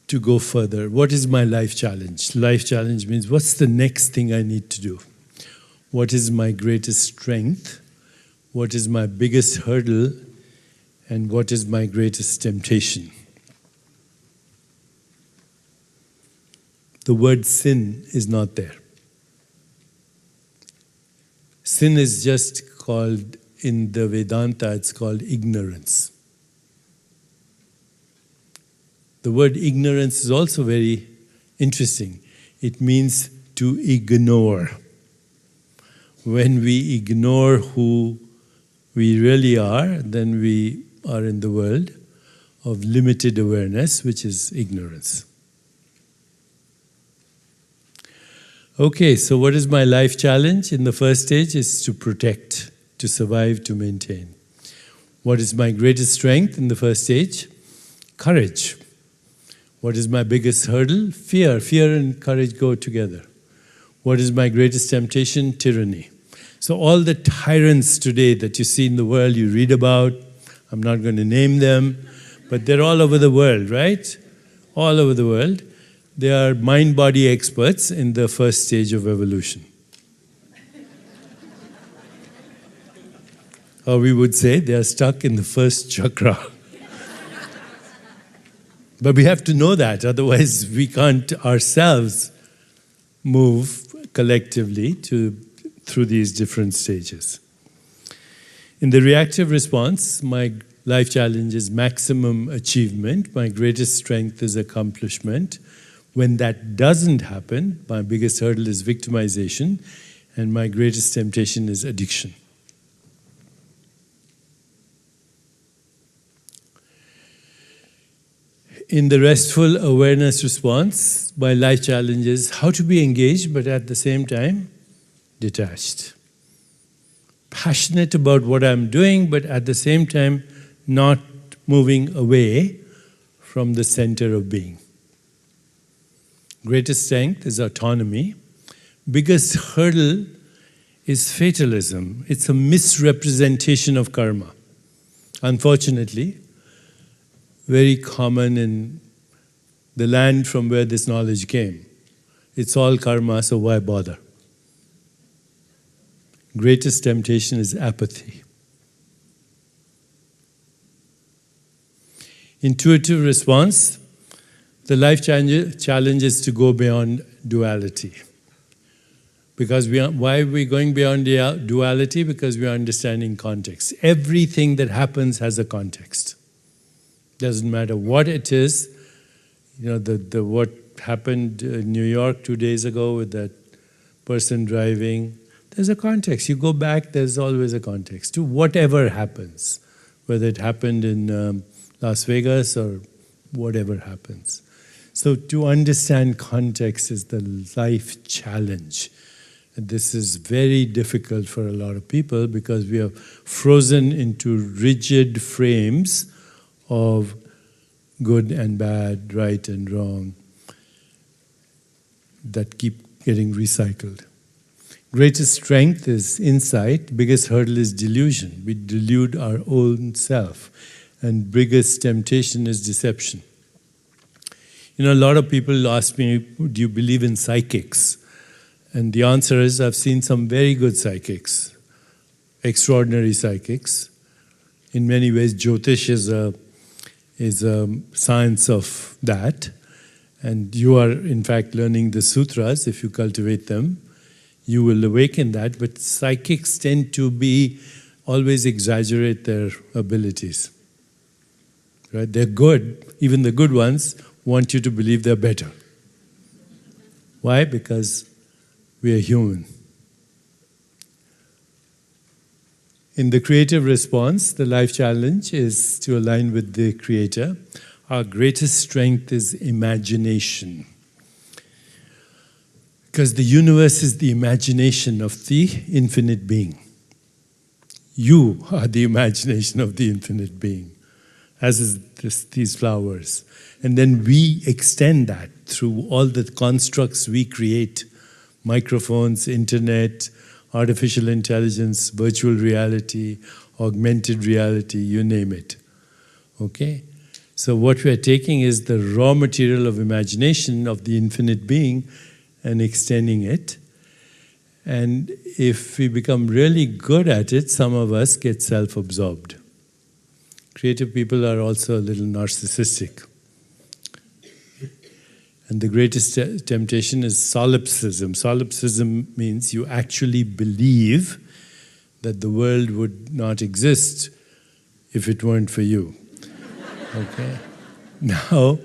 to go further? What is my life challenge? Life challenge means what's the next thing I need to do? What is my greatest strength? What is my biggest hurdle? And what is my greatest temptation? The word sin is not there. Sin is just called, in the Vedanta, it's called ignorance. The word ignorance is also very interesting. It means to ignore. When we ignore who we really are, then we are in the world of limited awareness, which is ignorance. Okay, so what is my life challenge? In the first stage is to protect, to survive, to maintain. What is my greatest strength in the first stage? Courage. What is my biggest hurdle? Fear. Fear and courage go together. What is my greatest temptation? Tyranny. So all the tyrants today that you see in the world, you read about, I'm not going to name them, but they're all over the world, right? All over the world. They are mind-body experts in the first stage of evolution. Or we would say they are stuck in the first chakra. But we have to know that, otherwise we can't ourselves move collectively through these different stages. In the reactive response, my life challenge is maximum achievement. My greatest strength is accomplishment. When that doesn't happen, my biggest hurdle is victimization, and my greatest temptation is addiction. In the restful awareness response, my life challenge is how to be engaged, but at the same time, detached. Passionate about what I'm doing, but at the same time, not moving away from the center of being. Greatest strength is autonomy. Biggest hurdle is fatalism. It's a misrepresentation of karma. Unfortunately, very common in the land from where this knowledge came. It's all karma, so why bother? Greatest temptation is apathy. Intuitive response, the life challenge is to go beyond duality. Because why are we going beyond duality? Because we are understanding context. Everything that happens has a context. Doesn't matter what it is. You know, what happened in New York 2 days ago with that person driving, there's a context. You go back, there's always a context to whatever happens, whether it happened in Las Vegas or whatever happens. So to understand context is the life challenge. And this is very difficult for a lot of people because we are frozen into rigid frames of good and bad, right and wrong, that keep getting recycled. Greatest strength is insight. Biggest hurdle is delusion. We delude our own self. And biggest temptation is deception. You know, a lot of people ask me, do you believe in psychics? And the answer is, I've seen some very good psychics, extraordinary psychics. In many ways, Jyotish is a science of that. And you are, in fact, learning the sutras. If you cultivate them, you will awaken that. But psychics tend to always exaggerate their abilities. Right? They're good. Even the good ones want you to believe they're better. Why? Because we are human. In the creative response, the life challenge is to align with the Creator. Our greatest strength is imagination. Because the universe is the imagination of the infinite being. You are the imagination of the infinite being, as is these flowers. And then we extend that through all the constructs we create, microphones, internet, artificial intelligence, virtual reality, augmented reality, you name it. Okay? So what we are taking is the raw material of imagination of the infinite being and extending it. And if we become really good at it, some of us get self-absorbed. Creative people are also a little narcissistic. And the greatest temptation is solipsism. Solipsism means you actually believe that the world would not exist if it weren't for you. Okay? Now,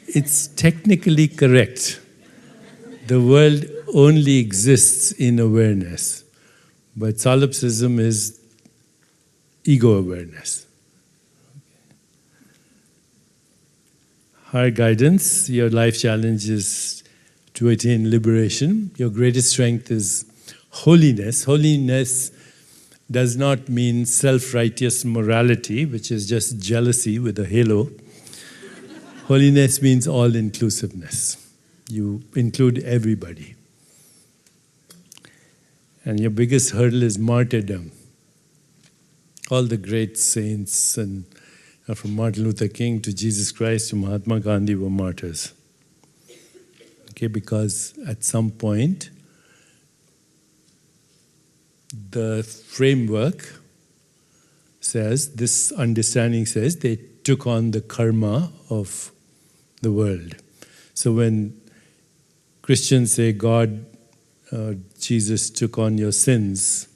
it's technically correct. The world only exists in awareness. But solipsism is ego awareness. Our guidance, your life challenge is to attain liberation. Your greatest strength is holiness. Holiness does not mean self-righteous morality, which is just jealousy with a halo. Holiness means all-inclusiveness. You include everybody. And your biggest hurdle is martyrdom. All the great saints, and from Martin Luther King to Jesus Christ to Mahatma Gandhi, were martyrs. Okay, because at some point, the framework says, this understanding says, they took on the karma of the world. So when Christians say God, Jesus took on your sins,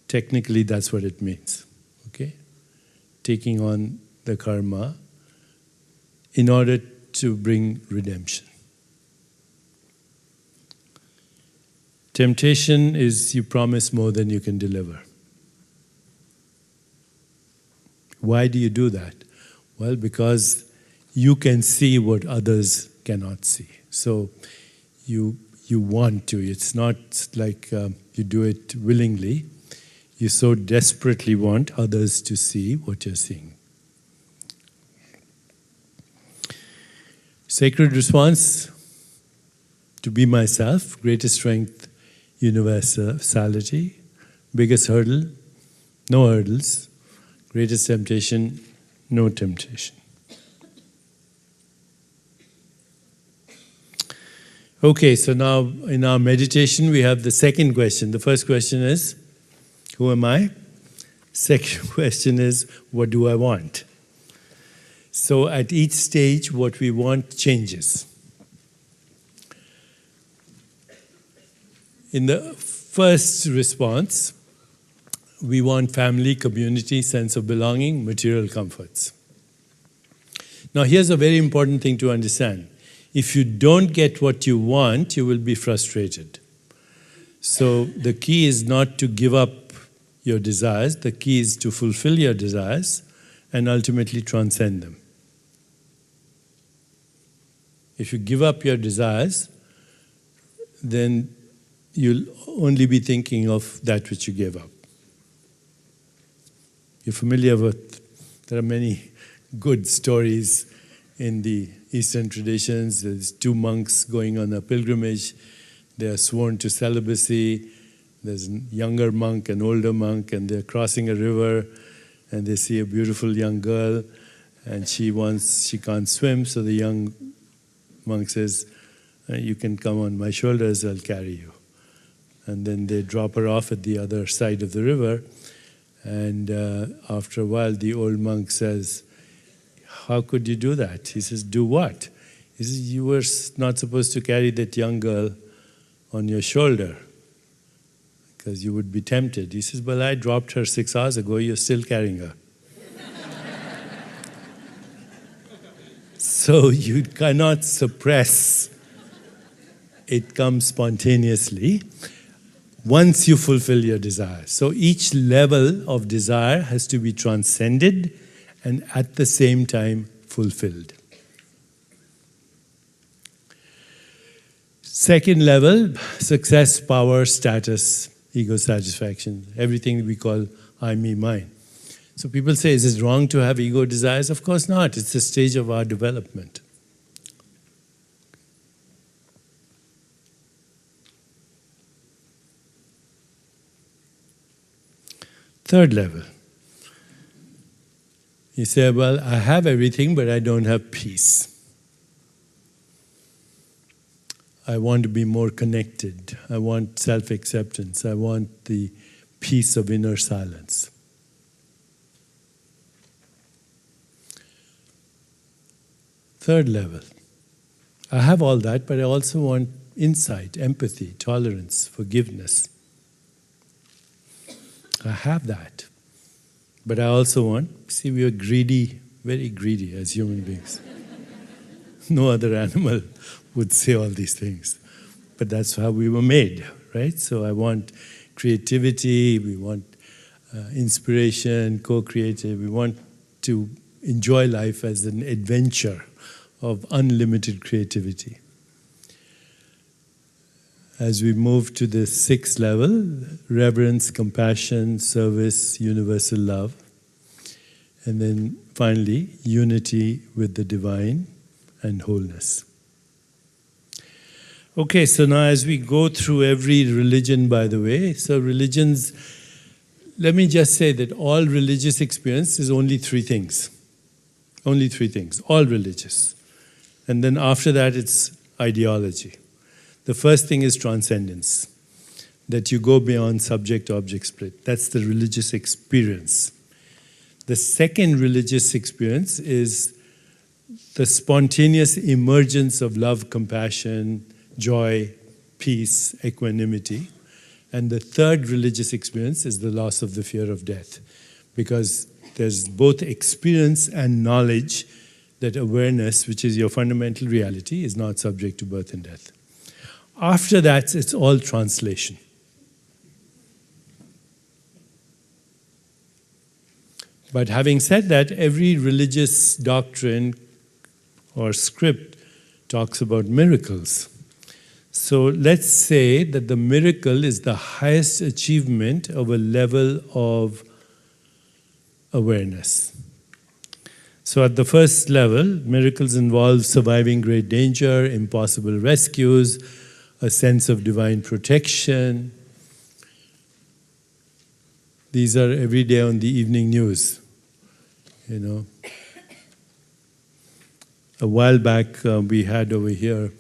technically that's what it means, okay? Taking on the karma in order to bring redemption. Temptation is you promise more than you can deliver. Why do you do that? Well, because you can see what others cannot see. So you want to. It's not like you do it willingly. You so desperately want others to see what you're seeing. Sacred response, to be myself, greatest strength, universality. Biggest hurdle, no hurdles. Greatest temptation, no temptation. Okay, so now in our meditation we have the second question. The first question is, who am I? Second question is, what do I want? So at each stage, what we want changes. In the first response, we want family, community, sense of belonging, material comforts. Now here's a very important thing to understand. If you don't get what you want, you will be frustrated. So the key is not to give up your desires. The key is to fulfill your desires and ultimately transcend them. If you give up your desires, then you'll only be thinking of that which you gave up. You're familiar with, there are many good stories in the Eastern traditions. There's two monks going on a pilgrimage. They are sworn to celibacy. There's a younger monk, an older monk, and they're crossing a river, and they see a beautiful young girl, and she can't swim, so the young monk says, you can come on my shoulders, I'll carry you. And then they drop her off at the other side of the river, and after a while the old monk says, how could you do that? He says, do what? He says, you were not supposed to carry that young girl on your shoulder because you would be tempted. He says, well, I dropped her 6 hours ago, you're still carrying her. So you cannot suppress. It comes spontaneously once you fulfill your desire. So each level of desire has to be transcended and at the same time fulfilled. Second level, success, power, status, ego satisfaction, everything we call I, me, mine. So people say, is it wrong to have ego desires? Of course not. It's a stage of our development. Third level. You say, well, I have everything, but I don't have peace. I want to be more connected. I want self-acceptance. I want the peace of inner silence. Third level. I have all that, but I also want insight, empathy, tolerance, forgiveness. I have that. But I also want, see, we are greedy, very greedy as human beings. No other animal would say all these things. But that's how we were made, right? So I want creativity, we want inspiration, co-creative, we want to enjoy life as an adventure of unlimited creativity. As we move to the sixth level, reverence, compassion, service, universal love. And then finally, unity with the divine and wholeness. Okay, so now as we go through every religion, by the way, so religions, let me just say that all religious experience is only three things. Only three things, all religious. And then after that, it's ideology. The first thing is transcendence, that you go beyond subject-object split. That's the religious experience. The second religious experience is the spontaneous emergence of love, compassion, joy, peace, equanimity. And the third religious experience is the loss of the fear of death, because there's both experience and knowledge that awareness, which is your fundamental reality, is not subject to birth and death. After that, it's all translation. But having said that, every religious doctrine or script talks about miracles. So let's say that the miracle is the highest achievement of a level of awareness. So at the first level, miracles involve surviving great danger, impossible rescues, a sense of divine protection. These are every day on the evening news. You know, a while back we had over here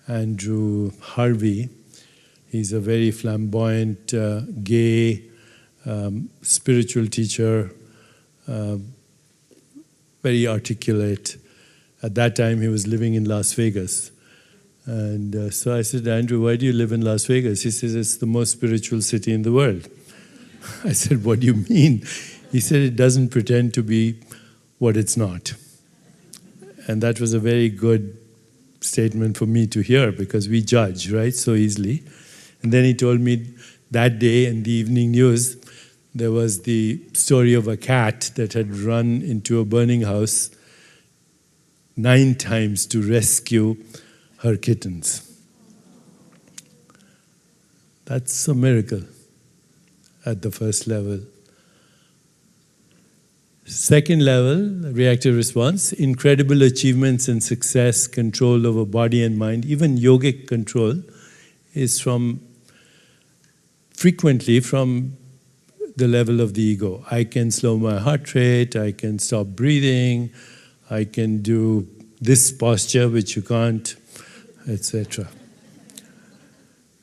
Andrew Harvey. He's a very flamboyant, gay, spiritual teacher, very articulate. At that time, he was living in Las Vegas. And so I said, Andrew, why do you live in Las Vegas? He says, it's the most spiritual city in the world. I said, what do you mean? He said, it doesn't pretend to be what it's not. And that was a very good statement for me to hear, because we judge, right, so easily. And then he told me that day in the evening news, there was the story of a cat that had run into a burning house 9 times to rescue her kittens. That's a miracle at the first level. Second level, reactive response, incredible achievements and success, control over body and mind, even yogic control is frequently from the level of the ego. I can slow my heart rate, I can stop breathing, I can do this posture which you can't, etc.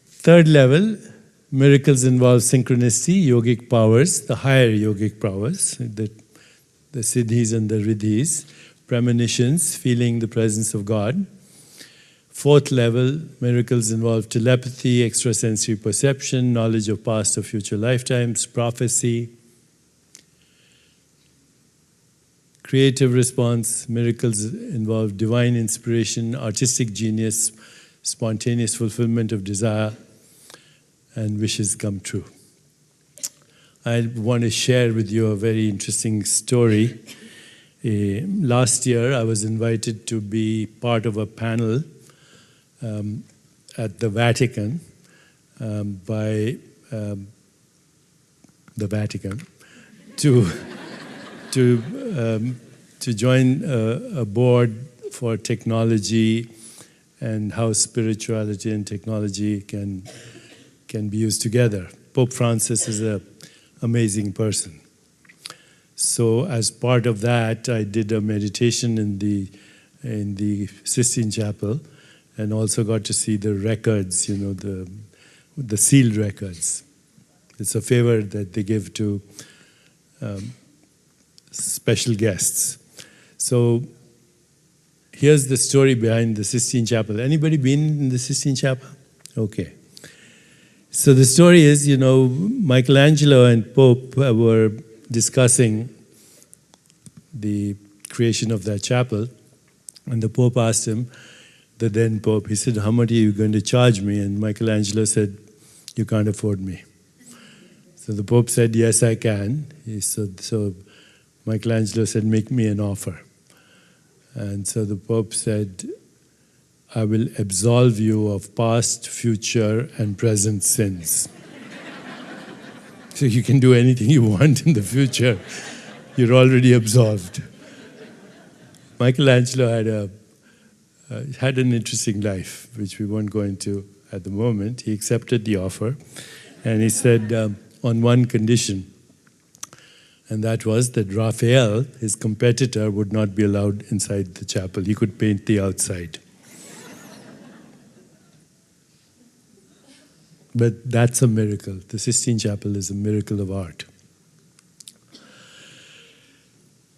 Third level, miracles involve synchronicity, yogic powers, the higher yogic powers, the siddhis and the riddhis, premonitions, feeling the presence of God. Fourth level, miracles involve telepathy, extrasensory perception, knowledge of past or future lifetimes, prophecy. Creative response, miracles involve divine inspiration, artistic genius, spontaneous fulfillment of desire, and wishes come true. I want to share with you a very interesting story. Last year, I was invited to be part of a panel at the Vatican by the Vatican to join a board for technology and how spirituality and technology can be used together. Pope Francis is an amazing person. So as part of that, I did a meditation in the Sistine Chapel, and also got to see the records, you know, the sealed records. It's a favor that they give to special guests. So here's the story behind the Sistine Chapel. Anybody been in the Sistine Chapel? Okay. So the story is, you know, Michelangelo and Pope were discussing the creation of that chapel, and the Pope asked him, the then Pope, he said, how much are you going to charge me? And Michelangelo said, you can't afford me. So the Pope said, yes, I can. So Michelangelo said, make me an offer. And so the Pope said, I will absolve you of past, future, and present sins. So you can do anything you want in the future. You're already absolved. Michelangelo had an interesting life, which we won't go into at the moment. He accepted the offer, and he said on one condition, and that was that Raphael, his competitor, would not be allowed inside the chapel. He could paint the outside. But that's a miracle. The Sistine Chapel is a miracle of art.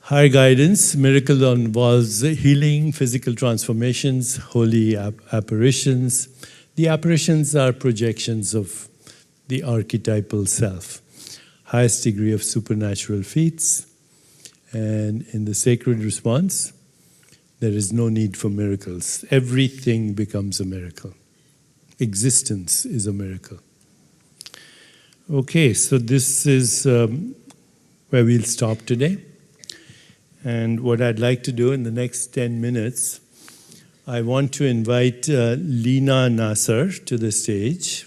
Higher guidance, miracle involves healing, physical transformations, holy apparitions. The apparitions are projections of the archetypal self. Highest degree of supernatural feats. And in the sacred response, there is no need for miracles. Everything becomes a miracle. Existence is a miracle. Okay, so this is where we'll stop today. And what I'd like to do in the next 10 minutes, I want to invite Lena Nasser to the stage.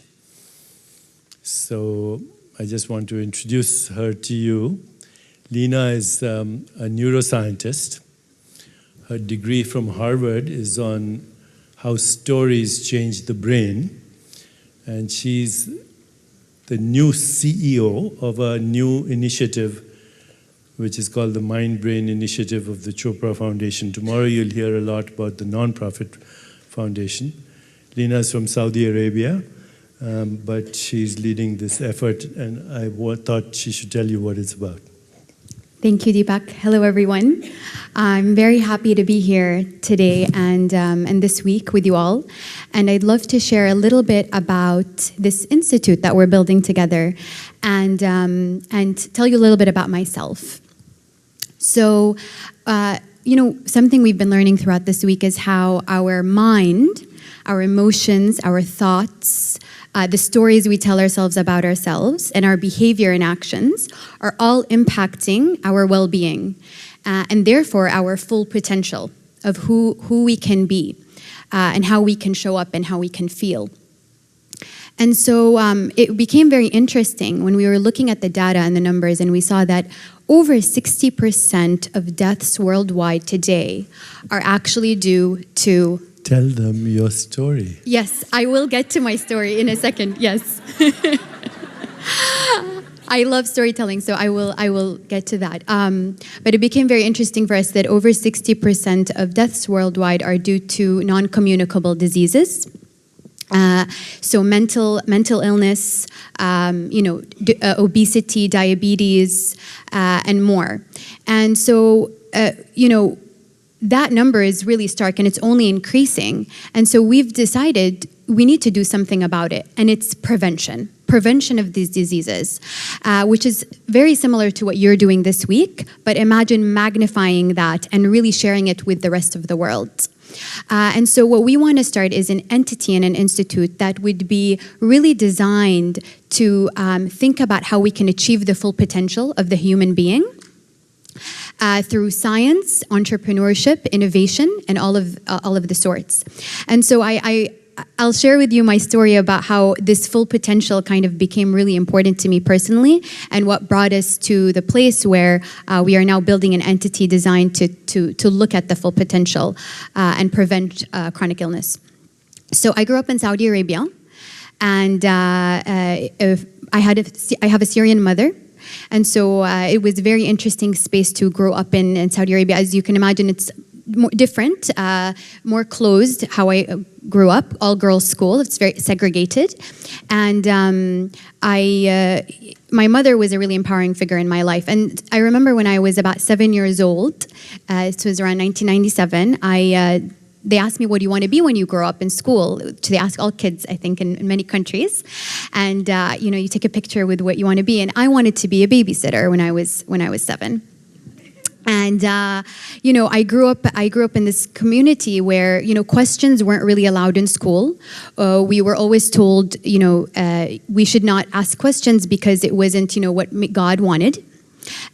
So I just want to introduce her to you. Lena is a neuroscientist. Her degree from Harvard is on how stories change the brain. And she's the new CEO of a new initiative which is called the Mind Brain Initiative of the Chopra Foundation. Tomorrow you'll hear a lot about the non-profit foundation. Lena is from Saudi Arabia, but she's leading this effort, and I thought she should tell you what it's about. Thank you, Deepak. Hello, everyone. I'm very happy to be here today and this week with you all. And I'd love to share a little bit about this institute that we're building together and tell you a little bit about myself. So, something we've been learning throughout this week is how our mind, our emotions, our thoughts, the stories we tell ourselves about ourselves, and our behavior and actions are all impacting our well-being, and therefore our full potential of who we can be, and how we can show up and how we can feel. And so it became very interesting when we were looking at the data and the numbers, and we saw that over 60% of deaths worldwide today are actually due to... Tell them your story. Yes, I will get to my story in a second, yes. I love storytelling, so I will get to that. But it became very interesting for us that over 60% of deaths worldwide are due to non-communicable diseases. So mental illness, obesity, diabetes, and more. And so, that number is really stark, and it's only increasing. And so we've decided we need to do something about it, and it's prevention of these diseases, which is very similar to what you're doing this week, but imagine magnifying that and really sharing it with the rest of the world. And so what we want to start is an entity and an institute that would be really designed to think about how we can achieve the full potential of the human being through science, entrepreneurship, innovation, and all of the sorts. And so I'll share with you my story about how this full potential kind of became really important to me personally, and what brought us to the place where we are now building an entity designed to look at the full potential and prevent chronic illness. So I grew up in Saudi Arabia, and I have a Syrian mother. And so it was a very interesting space to grow up in Saudi Arabia. As you can imagine, it's more different, more closed, how I grew up, all-girls school. It's very segregated. And my mother was a really empowering figure in my life. And I remember when I was about 7 years old, it was around 1997, they asked me, what do you want to be when you grow up in school? They ask all kids, I think, in many countries. And, you take a picture with what you want to be. And I wanted to be a babysitter when I was 7. And, I grew up in this community where, questions weren't really allowed in school. We were always told, we should not ask questions because it wasn't, what God wanted.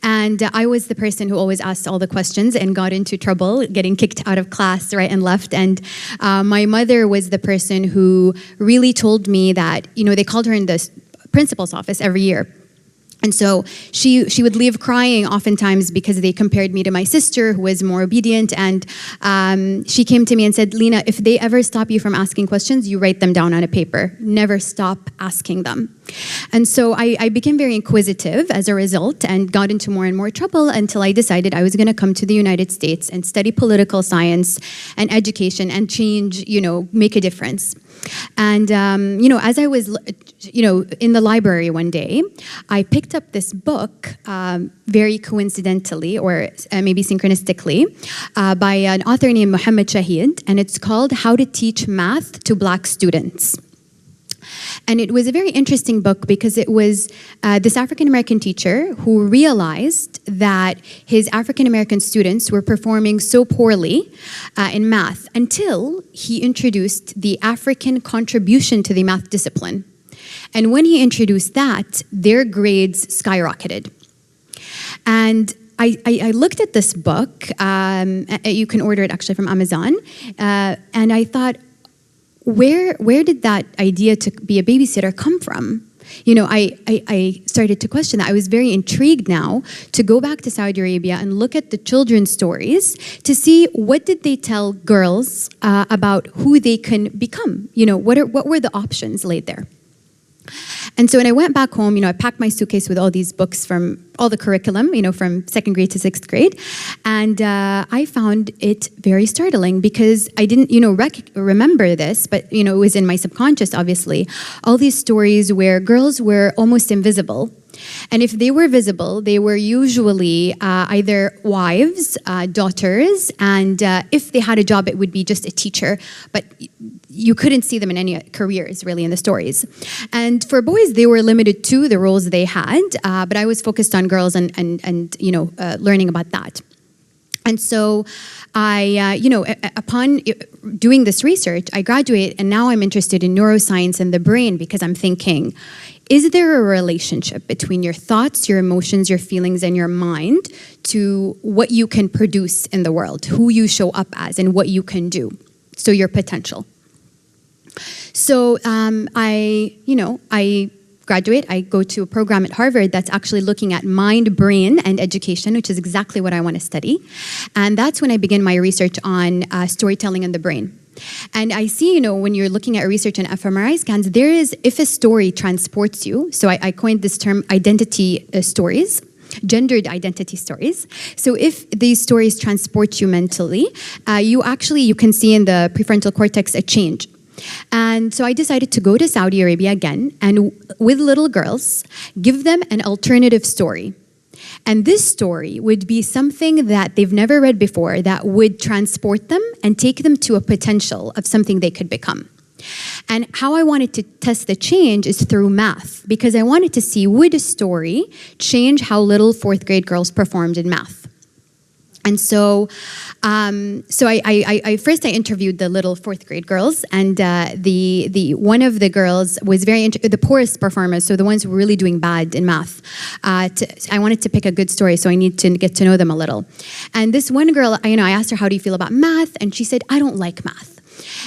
And I was the person who always asked all the questions and got into trouble, getting kicked out of class right and left. And my mother was the person who really told me that, they called her in the principal's office every year. And so she would leave crying oftentimes because they compared me to my sister, who was more obedient. And she came to me and said, Lena, if they ever stop you from asking questions, you write them down on a paper. Never stop asking them. And so I became very inquisitive as a result and got into more and more trouble until I decided I was going to come to the United States and study political science and education and change, make a difference. And, as I was, in the library one day, I picked up this book very coincidentally or maybe synchronistically by an author named Muhammad Shahid, and it's called How to Teach Math to Black Students. And it was a very interesting book because it was this African-American teacher who realized that his African-American students were performing so poorly in math until he introduced the African contribution to the math discipline. And when he introduced that, their grades skyrocketed. And I looked at this book, you can order it actually from Amazon, and I thought, where did that idea to be a babysitter come from? I started to question that. I was very intrigued now to go back to Saudi Arabia and look at the children's stories to see what did they tell girls about who they can become. What were the options laid there? And so when I went back home, I packed my suitcase with all these books from all the curriculum, from 2nd grade to 6th grade. And I found it very startling because I didn't, remember this, but, it was in my subconscious, obviously. All these stories where girls were almost invisible. And if they were visible, they were usually either wives, daughters, and if they had a job, it would be just a teacher. But you couldn't see them in any careers, really, in the stories. And for boys, they were limited to the roles they had, but I was focused on girls and learning about that. And so I, upon doing this research, I graduated, and now I'm interested in neuroscience and the brain because I'm thinking, is there a relationship between your thoughts, your emotions, your feelings, and your mind to what you can produce in the world, who you show up as, and what you can do, so your potential? So I graduate, I go to a program at Harvard that's actually looking at mind, brain, and education, which is exactly what I want to study. And that's when I begin my research on storytelling and the brain. And I see, when you're looking at research and fMRI scans, there is, if a story transports you, so I coined this term identity stories, gendered identity stories. So if these stories transport you mentally, you can see in the prefrontal cortex a change. And so I decided to go to Saudi Arabia again and with little girls, give them an alternative story. And this story would be something that they've never read before that would transport them and take them to a potential of something they could become. And how I wanted to test the change is through math, because I wanted to see, would a story change how little 4th grade girls performed in math? And so, I first interviewed the little 4th grade girls, and the one of the girls was the poorest performers, so the ones who were really doing bad in math. I wanted to pick a good story, so I need to get to know them a little. And this one girl, I asked her, how do you feel about math? And she said, I don't like math.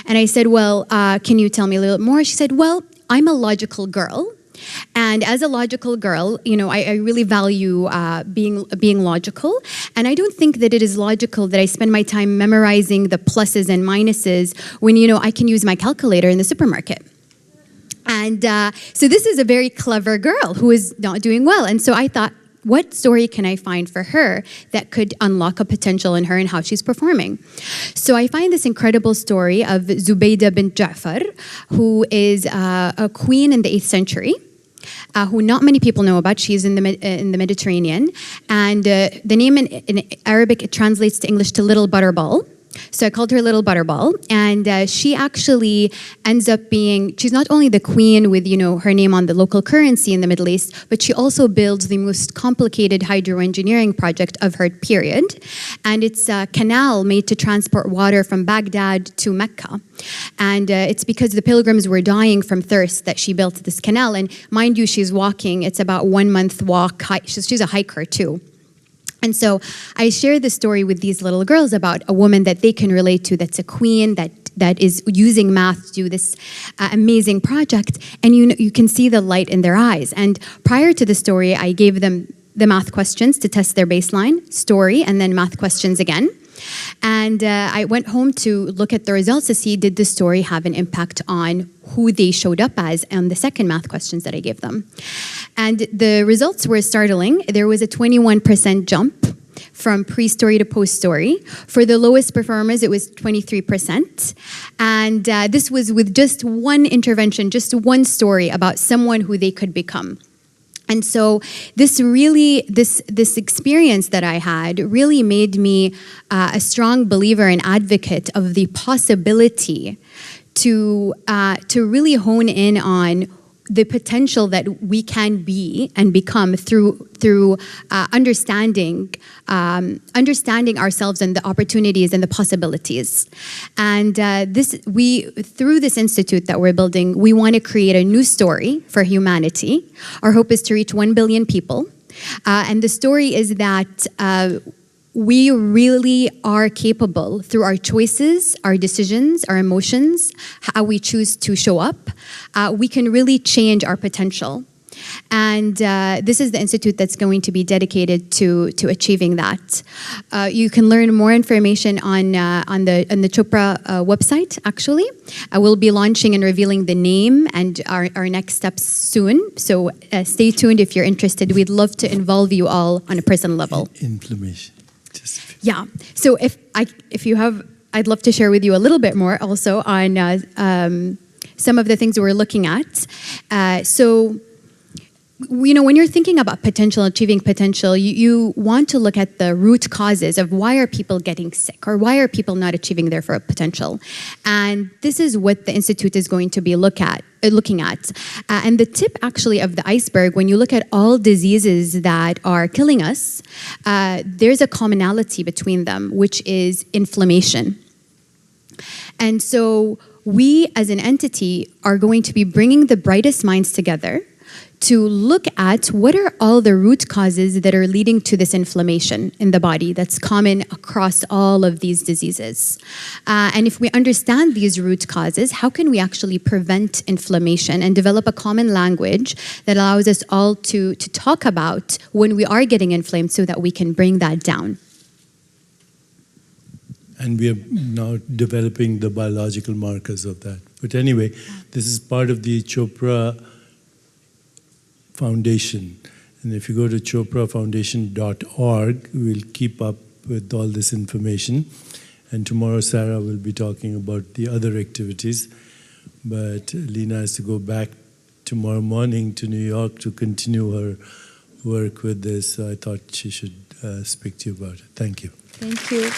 And I said, well, can you tell me a little bit more? She said, well, I'm a logical girl. And as a logical girl, I really value being logical. And I don't think that it is logical that I spend my time memorizing the pluses and minuses when, I can use my calculator in the supermarket. And so this is a very clever girl who is not doing well. And so I thought, what story can I find for her that could unlock a potential in her and how she's performing? So I find this incredible story of Zubaydah bint Ja'far, who is a queen in the 8th century, who not many people know about. She's in the Mediterranean. And the name in Arabic, it translates to English to Little Butterball. So I called her Little Butterball, and she actually ends up being, she's not only the queen with, her name on the local currency in the Middle East, but she also builds the most complicated hydroengineering project of her period. and it's a canal made to transport water from Baghdad to Mecca. And it's because the pilgrims were dying from thirst that she built this canal. And mind you, she's walking. It's about 1 month walk. She's a hiker too. And so I share this story with these little girls about a woman that they can relate to, that's a queen, that is using math to do this amazing project. And you can see the light in their eyes. And prior to the story, I gave them the math questions to test their baseline, story, and then math questions again. And I went home to look at the results to see, did the story have an impact on who they showed up as on the second math questions that I gave them. And the results were startling. There was a 21% jump from pre-story to post-story. For the lowest performers, it was 23%. And this was with just one intervention, just one story about someone who they could become. And so this experience that I had really made me a strong believer and advocate of the possibility to really hone in on the potential that we can be and become through understanding ourselves and the opportunities and the possibilities. And through this institute that we're building, we want to create a new story for humanity. Our hope is to reach 1 billion people. And the story is that we really are capable, through our choices, our decisions, our emotions, how we choose to show up, we can really change our potential. And this is the institute that's going to be dedicated to achieving that. You can learn more information on the Chopra website, actually. We'll be launching and revealing the name and our next steps soon. So stay tuned if you're interested. We'd love to involve you all on a personal level. Inflammation. Yeah. So if you have, I'd love to share with you a little bit more also on some of the things we're looking at. So, when you're thinking about potential, achieving potential, you want to look at the root causes of why are people getting sick or why are people not achieving their full potential. And this is what the Institute is going to be looking at. And the tip actually of the iceberg, when you look at all diseases that are killing us, there's a commonality between them, which is inflammation. And so we as an entity are going to be bringing the brightest minds together to look at what are all the root causes that are leading to this inflammation in the body that's common across all of these diseases. And if we understand these root causes, how can we actually prevent inflammation and develop a common language that allows us all to talk about when we are getting inflamed so that we can bring that down? And we are now developing the biological markers of that. But anyway, this is part of the Chopra Foundation. And if you go to choprafoundation.org, we'll keep up with all this information. And tomorrow, Sarah will be talking about the other activities. But Lena has to go back tomorrow morning to New York to continue her work with this. So I thought she should speak to you about it. Thank you. Thank you.